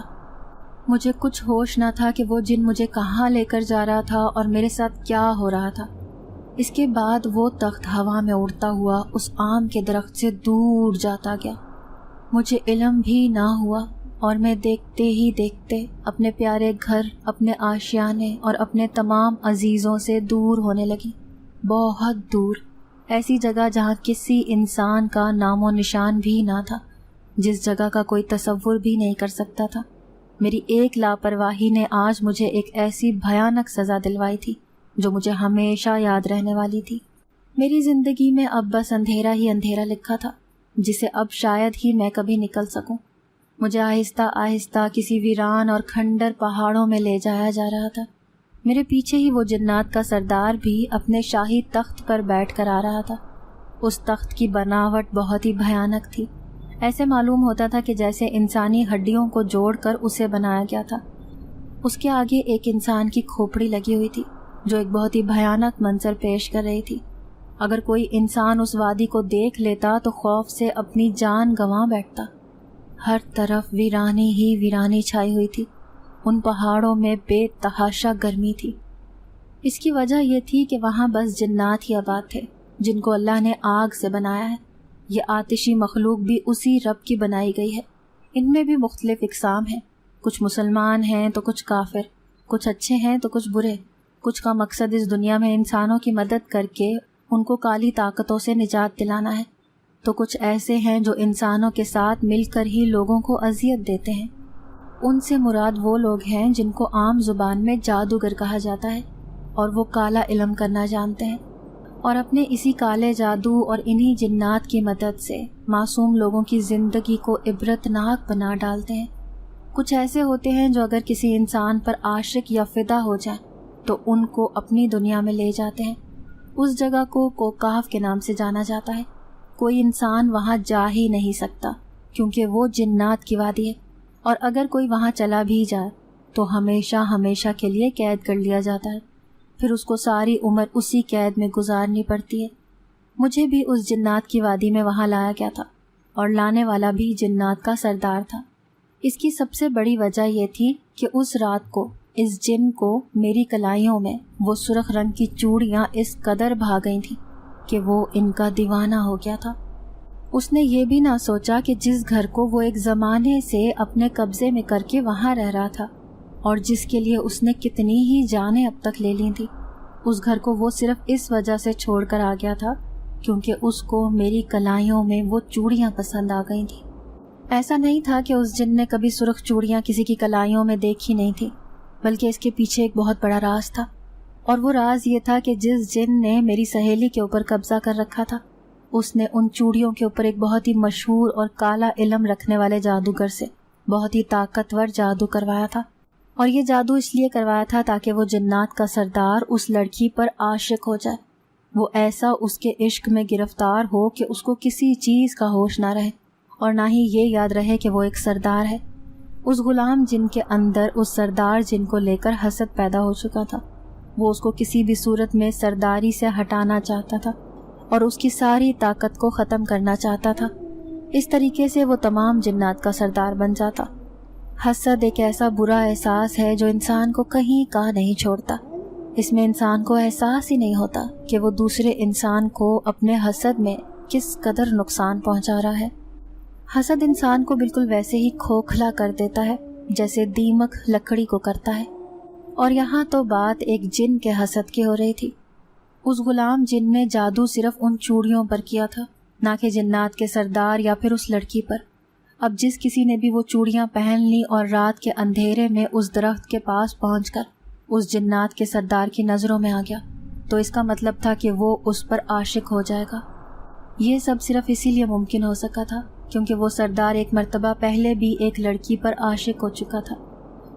مجھے کچھ ہوش نہ تھا کہ وہ جن مجھے کہاں لے کر جا رہا تھا اور میرے ساتھ کیا ہو رہا تھا۔ اس کے بعد وہ تخت ہوا میں اڑتا ہوا اس آم کے درخت سے دور جاتا گیا۔ مجھے علم بھی نہ ہوا اور میں دیکھتے ہی دیکھتے اپنے پیارے گھر، اپنے آشیانے اور اپنے تمام عزیزوں سے دور ہونے لگی، بہت دور، ایسی جگہ جہاں کسی انسان کا نام و نشان بھی نہ تھا، جس جگہ کا کوئی تصور بھی نہیں کر سکتا تھا۔ میری ایک لاپرواہی نے آج مجھے ایک ایسی بھیانک سزا دلوائی تھی جو مجھے ہمیشہ یاد رہنے والی تھی۔ میری زندگی میں اب بس اندھیرا ہی اندھیرا لکھا تھا جسے اب شاید ہی میں کبھی نکل سکوں۔ مجھے آہستہ آہستہ کسی ویران اور کھنڈر پہاڑوں میں لے جایا جا رہا تھا۔ میرے پیچھے ہی وہ جنات کا سردار بھی اپنے شاہی تخت پر بیٹھ کر آ رہا تھا۔ اس تخت کی بناوٹ بہت ہی بھیانک تھی۔ ایسے معلوم ہوتا تھا کہ جیسے انسانی ہڈیوں کو جوڑ کر اسے بنایا گیا تھا۔ اس کے آگے ایک انسان کی کھوپڑی لگی ہوئی تھی جو ایک بہت ہی بھیانک منظر پیش کر رہی تھی۔ اگر کوئی انسان اس وادی کو دیکھ لیتا تو خوف سے اپنی جان گنوا بیٹھتا۔ ہر طرف ویرانی ہی ویرانی چھائی ہوئی تھی۔ ان پہاڑوں میں بے تحاشا گرمی تھی۔ اس کی وجہ یہ تھی کہ وہاں بس جنات ہی آباد تھے جن کو اللہ نے آگ سے بنایا ہے۔ یہ آتشی مخلوق بھی اسی رب کی بنائی گئی ہے۔ ان میں بھی مختلف اقسام ہیں، کچھ مسلمان ہیں تو کچھ کافر، کچھ اچھے ہیں تو کچھ برے، کچھ کا مقصد اس دنیا میں انسانوں کی مدد کر کے ان کو کالی طاقتوں سے نجات دلانا ہے، تو کچھ ایسے ہیں جو انسانوں کے ساتھ مل کر ہی لوگوں کو اذیت دیتے ہیں۔ ان سے مراد وہ لوگ ہیں جن کو عام زبان میں جادوگر کہا جاتا ہے اور وہ کالا علم کرنا جانتے ہیں اور اپنے اسی کالے جادو اور انہی جنات کی مدد سے معصوم لوگوں کی زندگی کو عبرتناک بنا ڈالتے ہیں۔ کچھ ایسے ہوتے ہیں جو اگر کسی انسان پر عاشق یا فدا ہو جائیں تو ان کو اپنی دنیا میں لے جاتے ہیں۔ اس جگہ کو کوکاف کے نام سے جانا جاتا ہے۔ کوئی انسان وہاں جا ہی نہیں سکتا کیونکہ وہ جنات کی وادی ہے، اور اگر کوئی وہاں چلا بھی جائے تو ہمیشہ ہمیشہ کے لیے قید کر لیا جاتا ہے، پھر اس کو ساری عمر اسی قید میں گزارنی پڑتی ہے۔ مجھے بھی اس جنات کی وادی میں وہاں لایا گیا تھا اور لانے والا بھی جنات کا سردار تھا۔ اس کی سب سے بڑی وجہ یہ تھی کہ اس رات کو اس جن کو میری کلائیوں میں وہ سرخ رنگ کی چوڑیاں اس قدر بھا گئی تھیں کہ وہ ان کا دیوانہ ہو گیا تھا۔ اس نے یہ بھی نہ سوچا کہ جس گھر کو وہ ایک زمانے سے اپنے قبضے میں کر کے وہاں رہ رہا تھا اور جس کے لیے اس نے کتنی ہی جانیں اب تک لے لی تھی، اس گھر کو وہ صرف اس وجہ سے چھوڑ کر آ گیا تھا کیونکہ اس کو میری کلائیوں میں وہ چوڑیاں پسند آ گئی تھیں۔ ایسا نہیں تھا کہ اس جن نے کبھی سرخ چوڑیاں کسی کی کلائیوں میں دیکھی نہیں تھی، بلکہ اس کے پیچھے ایک بہت بڑا راز تھا، اور وہ راز یہ تھا کہ جس جن نے میری سہیلی کے اوپر قبضہ کر رکھا تھا اس نے ان چوڑیوں کے اوپر ایک بہت ہی مشہور اور کالا علم رکھنے والے جادوگر سے بہت ہی طاقتور جادو کروایا تھا، اور یہ جادو اس لیے کروایا تھا تاکہ وہ جنات کا سردار اس لڑکی پر عاشق ہو جائے، وہ ایسا اس کے عشق میں گرفتار ہو کہ اس کو کسی چیز کا ہوش نہ رہے، اور نہ ہی یہ یاد رہے کہ وہ ایک سردار ہے۔ اس غلام جن کے اندر اس سردار جن کو لے کر حسد پیدا ہو چکا تھا، وہ اس کو کسی بھی صورت میں سرداری سے ہٹانا چاہتا تھا اور اس کی ساری طاقت کو ختم کرنا چاہتا تھا۔ اس طریقے سے وہ تمام جنات کا سردار بن جاتا۔ حسد ایک ایسا برا احساس ہے جو انسان کو کہیں کا نہیں چھوڑتا۔ اس میں انسان کو احساس ہی نہیں ہوتا کہ وہ دوسرے انسان کو اپنے حسد میں کس قدر نقصان پہنچا رہا ہے۔ حسد انسان کو بالکل ویسے ہی کھوکھلا کر دیتا ہے جیسے دیمک لکڑی کو کرتا ہے۔ اور یہاں تو بات ایک جن کے حسد کی ہو رہی تھی۔ اس غلام جن نے جادو صرف ان چوڑیوں پر کیا تھا، نہ کہ جنات کے سردار یا پھر اس لڑکی پر۔ اب جس کسی نے بھی وہ چوڑیاں پہن لی اور رات کے اندھیرے میں اس درخت کے پاس پہنچ کر اس جنات کے سردار کی نظروں میں آ گیا، تو اس کا مطلب تھا کہ وہ اس پر عاشق ہو جائے گا۔ یہ سب صرف اسی لیے ممکن ہو سکا تھا کیونکہ وہ سردار ایک مرتبہ پہلے بھی ایک لڑکی پر عاشق ہو چکا تھا۔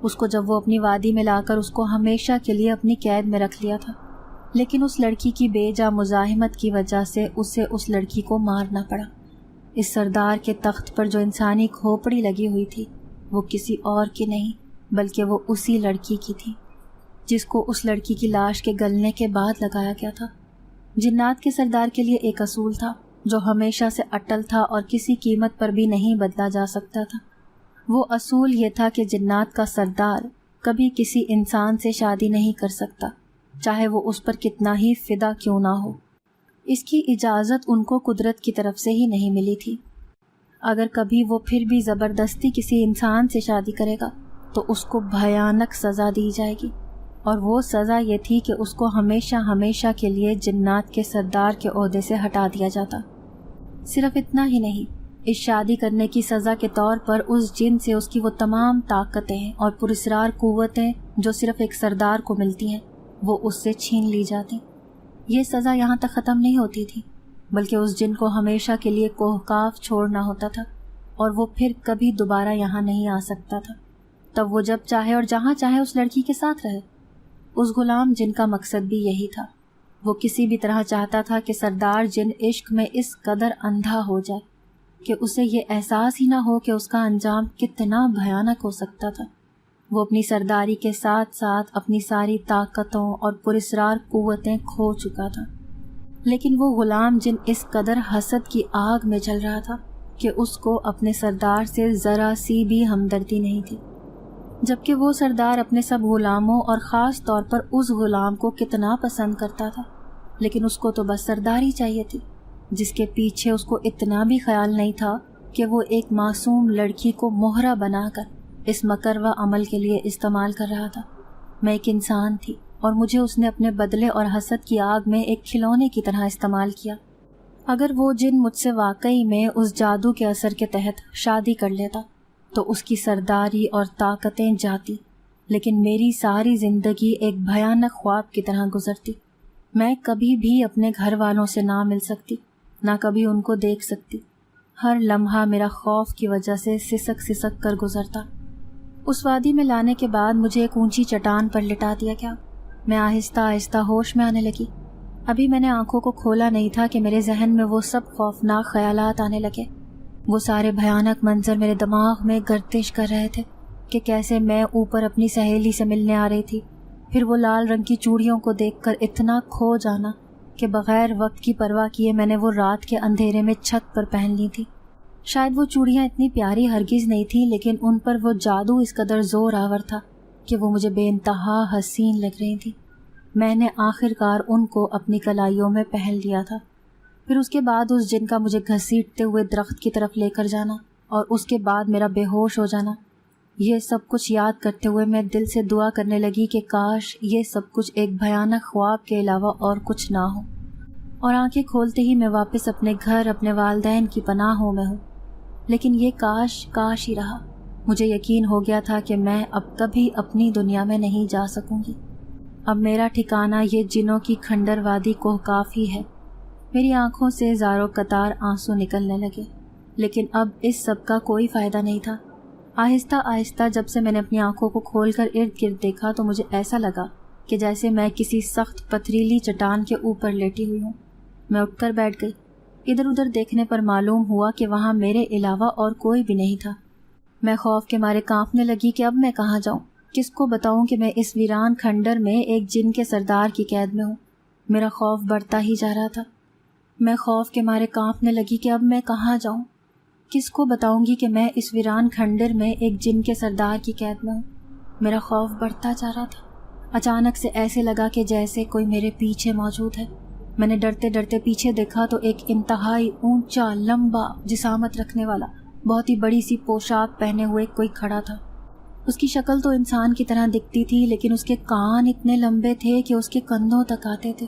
اس کو جب وہ اپنی وادی میں لا کر اس کو ہمیشہ کے لیے اپنی قید میں رکھ لیا تھا، لیکن اس لڑکی کی بے جا مزاحمت کی وجہ سے اسے اس لڑکی کو مارنا پڑا۔ اس سردار کے تخت پر جو انسانی کھوپڑی لگی ہوئی تھی وہ کسی اور کی نہیں بلکہ وہ اسی لڑکی کی تھی جس کو اس لڑکی کی لاش کے گلنے کے بعد لگایا گیا تھا۔ جنات کے سردار کے لیے ایک اصول تھا جو ہمیشہ سے اٹل تھا اور کسی قیمت پر بھی نہیں بدلا جا سکتا تھا۔ وہ اصول یہ تھا کہ جنات کا سردار کبھی کسی انسان سے شادی نہیں کر سکتا، چاہے وہ اس پر کتنا ہی فدا کیوں نہ ہو۔ اس کی اجازت ان کو قدرت کی طرف سے ہی نہیں ملی تھی۔ اگر کبھی وہ پھر بھی زبردستی کسی انسان سے شادی کرے گا تو اس کو بھیانک سزا دی جائے گی، اور وہ سزا یہ تھی کہ اس کو ہمیشہ ہمیشہ کے لیے جنات کے سردار کے عہدے سے ہٹا دیا جاتا۔ صرف اتنا ہی نہیں، اس شادی کرنے کی سزا کے طور پر اس جن سے اس کی وہ تمام طاقتیں اور پراسرار قوتیں جو صرف ایک سردار کو ملتی ہیں وہ اس سے چھین لی جاتی۔ یہ سزا یہاں تک ختم نہیں ہوتی تھی بلکہ اس جن کو ہمیشہ کے لیے کوہکاف چھوڑنا ہوتا تھا اور وہ پھر کبھی دوبارہ یہاں نہیں آ سکتا تھا۔ تب وہ جب چاہے اور جہاں چاہے اس لڑکی کے ساتھ رہے۔ اس غلام جن کا مقصد بھی یہی تھا۔ وہ کسی بھی طرح چاہتا تھا کہ سردار جن عشق میں اس قدر اندھا ہو جائے کہ اسے یہ احساس ہی نہ ہو کہ اس کا انجام کتنا بھیانک ہو سکتا تھا۔ وہ اپنی سرداری کے ساتھ ساتھ اپنی ساری طاقتوں اور پراسرار قوتیں کھو چکا تھا، لیکن وہ غلام جن اس قدر حسد کی آگ میں جل رہا تھا کہ اس کو اپنے سردار سے ذرا سی بھی ہمدردی نہیں تھی، جبکہ وہ سردار اپنے سب غلاموں اور خاص طور پر اس غلام کو کتنا پسند کرتا تھا، لیکن اس کو تو بس سرداری چاہیے تھی، جس کے پیچھے اس کو اتنا بھی خیال نہیں تھا کہ وہ ایک معصوم لڑکی کو مہرہ بنا کر اس مکروہ عمل کے لیے استعمال کر رہا تھا۔ میں ایک انسان تھی اور مجھے اس نے اپنے بدلے اور حسد کی آگ میں ایک کھلونے کی طرح استعمال کیا۔ اگر وہ جن مجھ سے واقعی میں اس جادو کے اثر کے تحت شادی کر لیتا تو اس کی سرداری اور طاقتیں جاتی، لیکن میری ساری زندگی ایک بھیانک خواب کی طرح گزرتی۔ میں کبھی بھی اپنے گھر والوں سے نہ مل سکتی، نہ کبھی ان کو دیکھ سکتی۔ ہر لمحہ میرا خوف کی وجہ سے سسک سسک کر گزرتا۔ اس وادی میں لانے کے بعد مجھے ایک اونچی چٹان پر لٹا دیا گیا۔ میں آہستہ آہستہ ہوش میں آنے لگی۔ ابھی میں نے آنکھوں کو کھولا نہیں تھا کہ میرے ذہن میں وہ سب خوفناک خیالات آنے لگے۔ وہ سارے بھیانک منظر میرے دماغ میں گردش کر رہے تھے کہ کیسے میں اوپر اپنی سہیلی سے ملنے آ رہی تھی، پھر وہ لال رنگ کی چوڑیوں کو دیکھ کر اتنا کھو جانا کہ بغیر وقت کی پرواہ کیے میں نے وہ رات کے اندھیرے میں چھت پر پہن لی تھی۔ شاید وہ چوڑیاں اتنی پیاری ہرگز نہیں تھیں، لیکن ان پر وہ جادو اس قدر زور آور تھا کہ وہ مجھے بے انتہا حسین لگ رہی تھی۔ میں نے آخرکار ان کو اپنی کلائیوں میں پہن لیا تھا۔ پھر اس کے بعد اس جن کا مجھے گھسیٹتے ہوئے درخت کی طرف لے کر جانا اور اس کے بعد میرا بے ہوش ہو جانا، یہ سب کچھ یاد کرتے ہوئے میں دل سے دعا کرنے لگی کہ کاش یہ سب کچھ ایک بھیانک خواب کے علاوہ اور کچھ نہ ہو، اور آنکھیں کھولتے ہی میں واپس اپنے گھر، اپنے والدین کی پناہوں میں ہوں۔ لیکن یہ کاش ہی رہا۔ مجھے یقین ہو گیا تھا کہ میں اب کبھی اپنی دنیا میں نہیں جا سکوں گی۔ اب میرا ٹھکانہ یہ جنوں کی کھنڈر وادی کوہکاف ہی ہے۔ میری آنکھوں سے زاروں قطار آنسو نکلنے لگے، لیکن اب اس سب کا کوئی فائدہ نہیں تھا۔ آہستہ آہستہ جب سے میں نے اپنی آنکھوں کو کھول کر ارد گرد دیکھا تو مجھے ایسا لگا کہ جیسے میں کسی سخت پتھریلی چٹان کے اوپر لیٹی ہوئی ہوں۔ میں اٹھ کر بیٹھ گئی۔ ادھر ادھر دیکھنے پر معلوم ہوا کہ وہاں میرے علاوہ اور کوئی بھی نہیں تھا۔ میں خوف کے مارے کانپنے لگی کہ اب میں کہاں جاؤں، کس کو بتاؤں کہ میں اس ویران کھنڈر میں ایک جن کے سردار کی قید میں ہوں۔ میرا خوف بڑھتا ہی جا رہا تھا۔ میں خوف کے مارے کانپنے لگی کہ اب میں کہاں جاؤں، کس کو بتاؤں گی کہ میں اس ویران کھنڈر میں ایک جن کے سردار کی قید میں ہوں۔ میرا خوف بڑھتا جا رہا تھا۔ اچانک سے ایسے لگا کہ جیسے کوئی میرے پیچھے موجود ہے۔ میں نے ڈرتے ڈرتے پیچھے دیکھا تو ایک انتہائی اونچا، لمبا، جسامت رکھنے والا، بہت ہی بڑی سی پوشاک پہنے ہوئے کوئی کھڑا تھا۔ اس کی شکل تو انسان کی طرح دکھتی تھی، لیکن اس کے کان اتنے لمبے تھے کہ اس کے کندھوں تک آتے تھے۔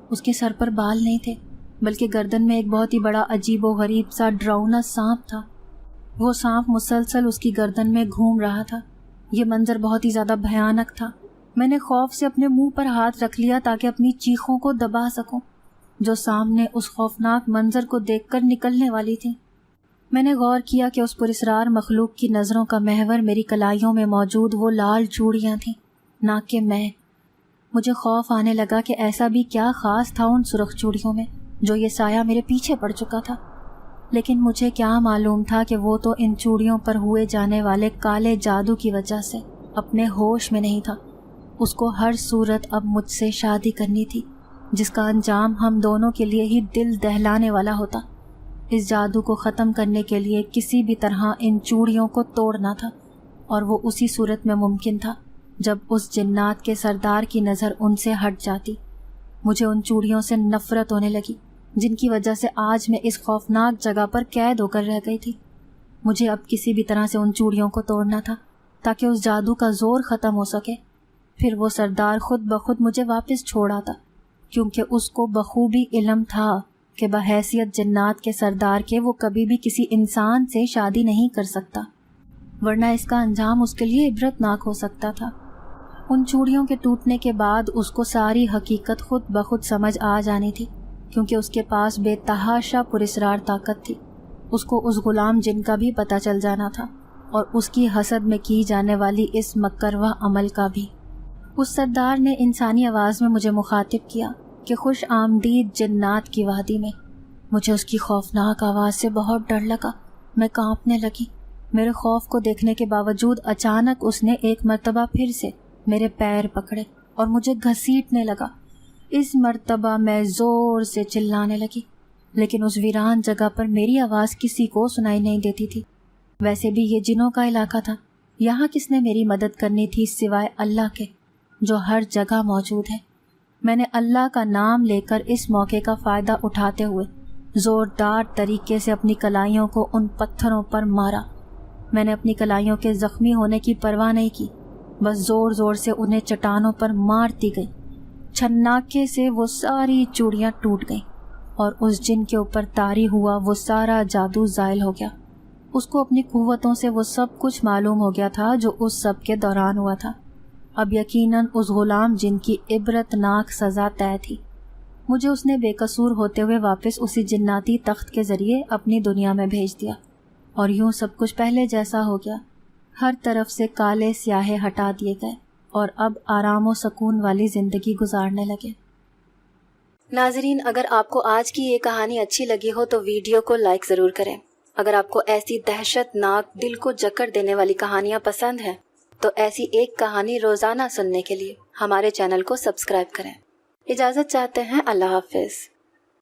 اس کے سر پر بال نہیں تھے، بلکہ گردن میں ایک بہت ہی بڑا عجیب و غریب سا ڈراؤنا سانپ تھا۔ وہ سانپ مسلسل اس کی گردن میں گھوم رہا تھا۔ یہ منظر بہت ہی زیادہ بھیانک تھا۔ میں نے خوف سے اپنے منہ پر ہاتھ رکھ لیا تاکہ اپنی چیخوں کو دبا سکوں جو سامنے اس خوفناک منظر کو دیکھ کر نکلنے والی تھی۔ میں نے غور کیا کہ اس پراسرار مخلوق کی نظروں کا محور میری کلائیوں میں موجود وہ لال چوڑیاں تھیں، نہ کہ میں۔ مجھے خوف آنے لگا کہ ایسا بھی کیا خاص تھا ان سرخ چوڑیوں میں جو یہ سایہ میرے پیچھے پڑ چکا تھا۔ لیکن مجھے کیا معلوم تھا کہ وہ تو ان چوڑیوں پر ہوئے جانے والے کالے جادو کی وجہ سے اپنے ہوش میں نہیں تھا۔ اس کو ہر صورت اب مجھ سے شادی کرنی تھی، جس کا انجام ہم دونوں کے لیے ہی دل دہلانے والا ہوتا۔ اس جادو کو ختم کرنے کے لیے کسی بھی طرح ان چوڑیوں کو توڑنا تھا، اور وہ اسی صورت میں ممکن تھا جب اس جنات کے سردار کی نظر ان سے ہٹ جاتی۔ مجھے ان چوڑیوں سے نفرت ہونے لگی جن کی وجہ سے آج میں اس خوفناک جگہ پر قید ہو کر رہ گئی تھی۔ مجھے اب کسی بھی طرح سے ان چوڑیوں کو توڑنا تھا تاکہ اس جادو کا زور ختم ہو سکے۔ پھر وہ سردار خود بخود مجھے واپس چھوڑ آتا، کیونکہ اس کو بخوبی علم تھا کہ بحیثیت جنات کے سردار کے وہ کبھی بھی کسی انسان سے شادی نہیں کر سکتا، ورنہ اس کا انجام اس کے لیے عبرتناک ہو سکتا تھا۔ ان چوڑیوں کے ٹوٹنے کے بعد اس کو ساری حقیقت خود بخود سمجھ آ جانی تھی، کیونکہ اس کے پاس بے تحاشا پراسرار طاقت تھی۔ اس کو اس غلام جن کا بھی پتہ چل جانا تھا، اور اس کی حسد میں کی جانے والی اس مکروہ عمل کا بھی۔ اس سردار نے انسانی آواز میں مجھے مخاطب کیا کہ خوش آمدید جنات کی وادی میں۔ مجھے اس کی خوفناک آواز سے بہت ڈر لگا۔ میں کانپنے لگی۔ میرے خوف کو دیکھنے کے باوجود اچانک اس نے ایک مرتبہ پھر سے میرے پیر پکڑے اور مجھے گھسیٹنے لگا۔ اس مرتبہ میں زور سے چلانے لگی، لیکن اس ویران جگہ پر میری آواز کسی کو سنائی نہیں دیتی تھی۔ ویسے بھی یہ جنوں کا علاقہ تھا، یہاں کس نے میری مدد کرنی تھی سوائے اللہ کے جو ہر جگہ موجود ہے۔ میں نے اللہ کا نام لے کر اس موقع کا فائدہ اٹھاتے ہوئے زوردار طریقے سے اپنی کلائیوں کو ان پتھروں پر مارا۔ میں نے اپنی کلائیوں کے زخمی ہونے کی پرواہ نہیں کی، بس زور زور سے انہیں چٹانوں پر مارتی گئی۔ چھناکے سے وہ ساری چوڑیاں ٹوٹ گئیں، اور اس جن کے اوپر طاری ہوا وہ سارا جادو زائل ہو گیا۔ اس کو اپنی قوتوں سے وہ سب کچھ معلوم ہو گیا تھا جو اس سب کے دوران ہوا تھا۔ اب یقیناً اس غلام جن کی عبرتناک سزا طے تھی۔ مجھے اس نے بے قصور ہوتے ہوئے واپس اسی جناتی تخت کے ذریعے اپنی دنیا میں بھیج دیا، اور یوں سب کچھ پہلے جیسا ہو گیا۔ ہر طرف سے کالے سیاہے ہٹا دیے گئے، اور اب آرام و سکون والی زندگی گزارنے لگے۔ ناظرین، اگر آپ کو آج کی یہ کہانی اچھی لگی ہو تو ویڈیو کو لائک ضرور کریں۔ اگر آپ کو ایسی دہشت ناک، دل کو جکڑ دینے والی کہانیاں پسند ہیں تو ایسی ایک کہانی روزانہ سننے کے لیے ہمارے چینل کو سبسکرائب کریں۔ اجازت چاہتے ہیں، اللہ حافظ۔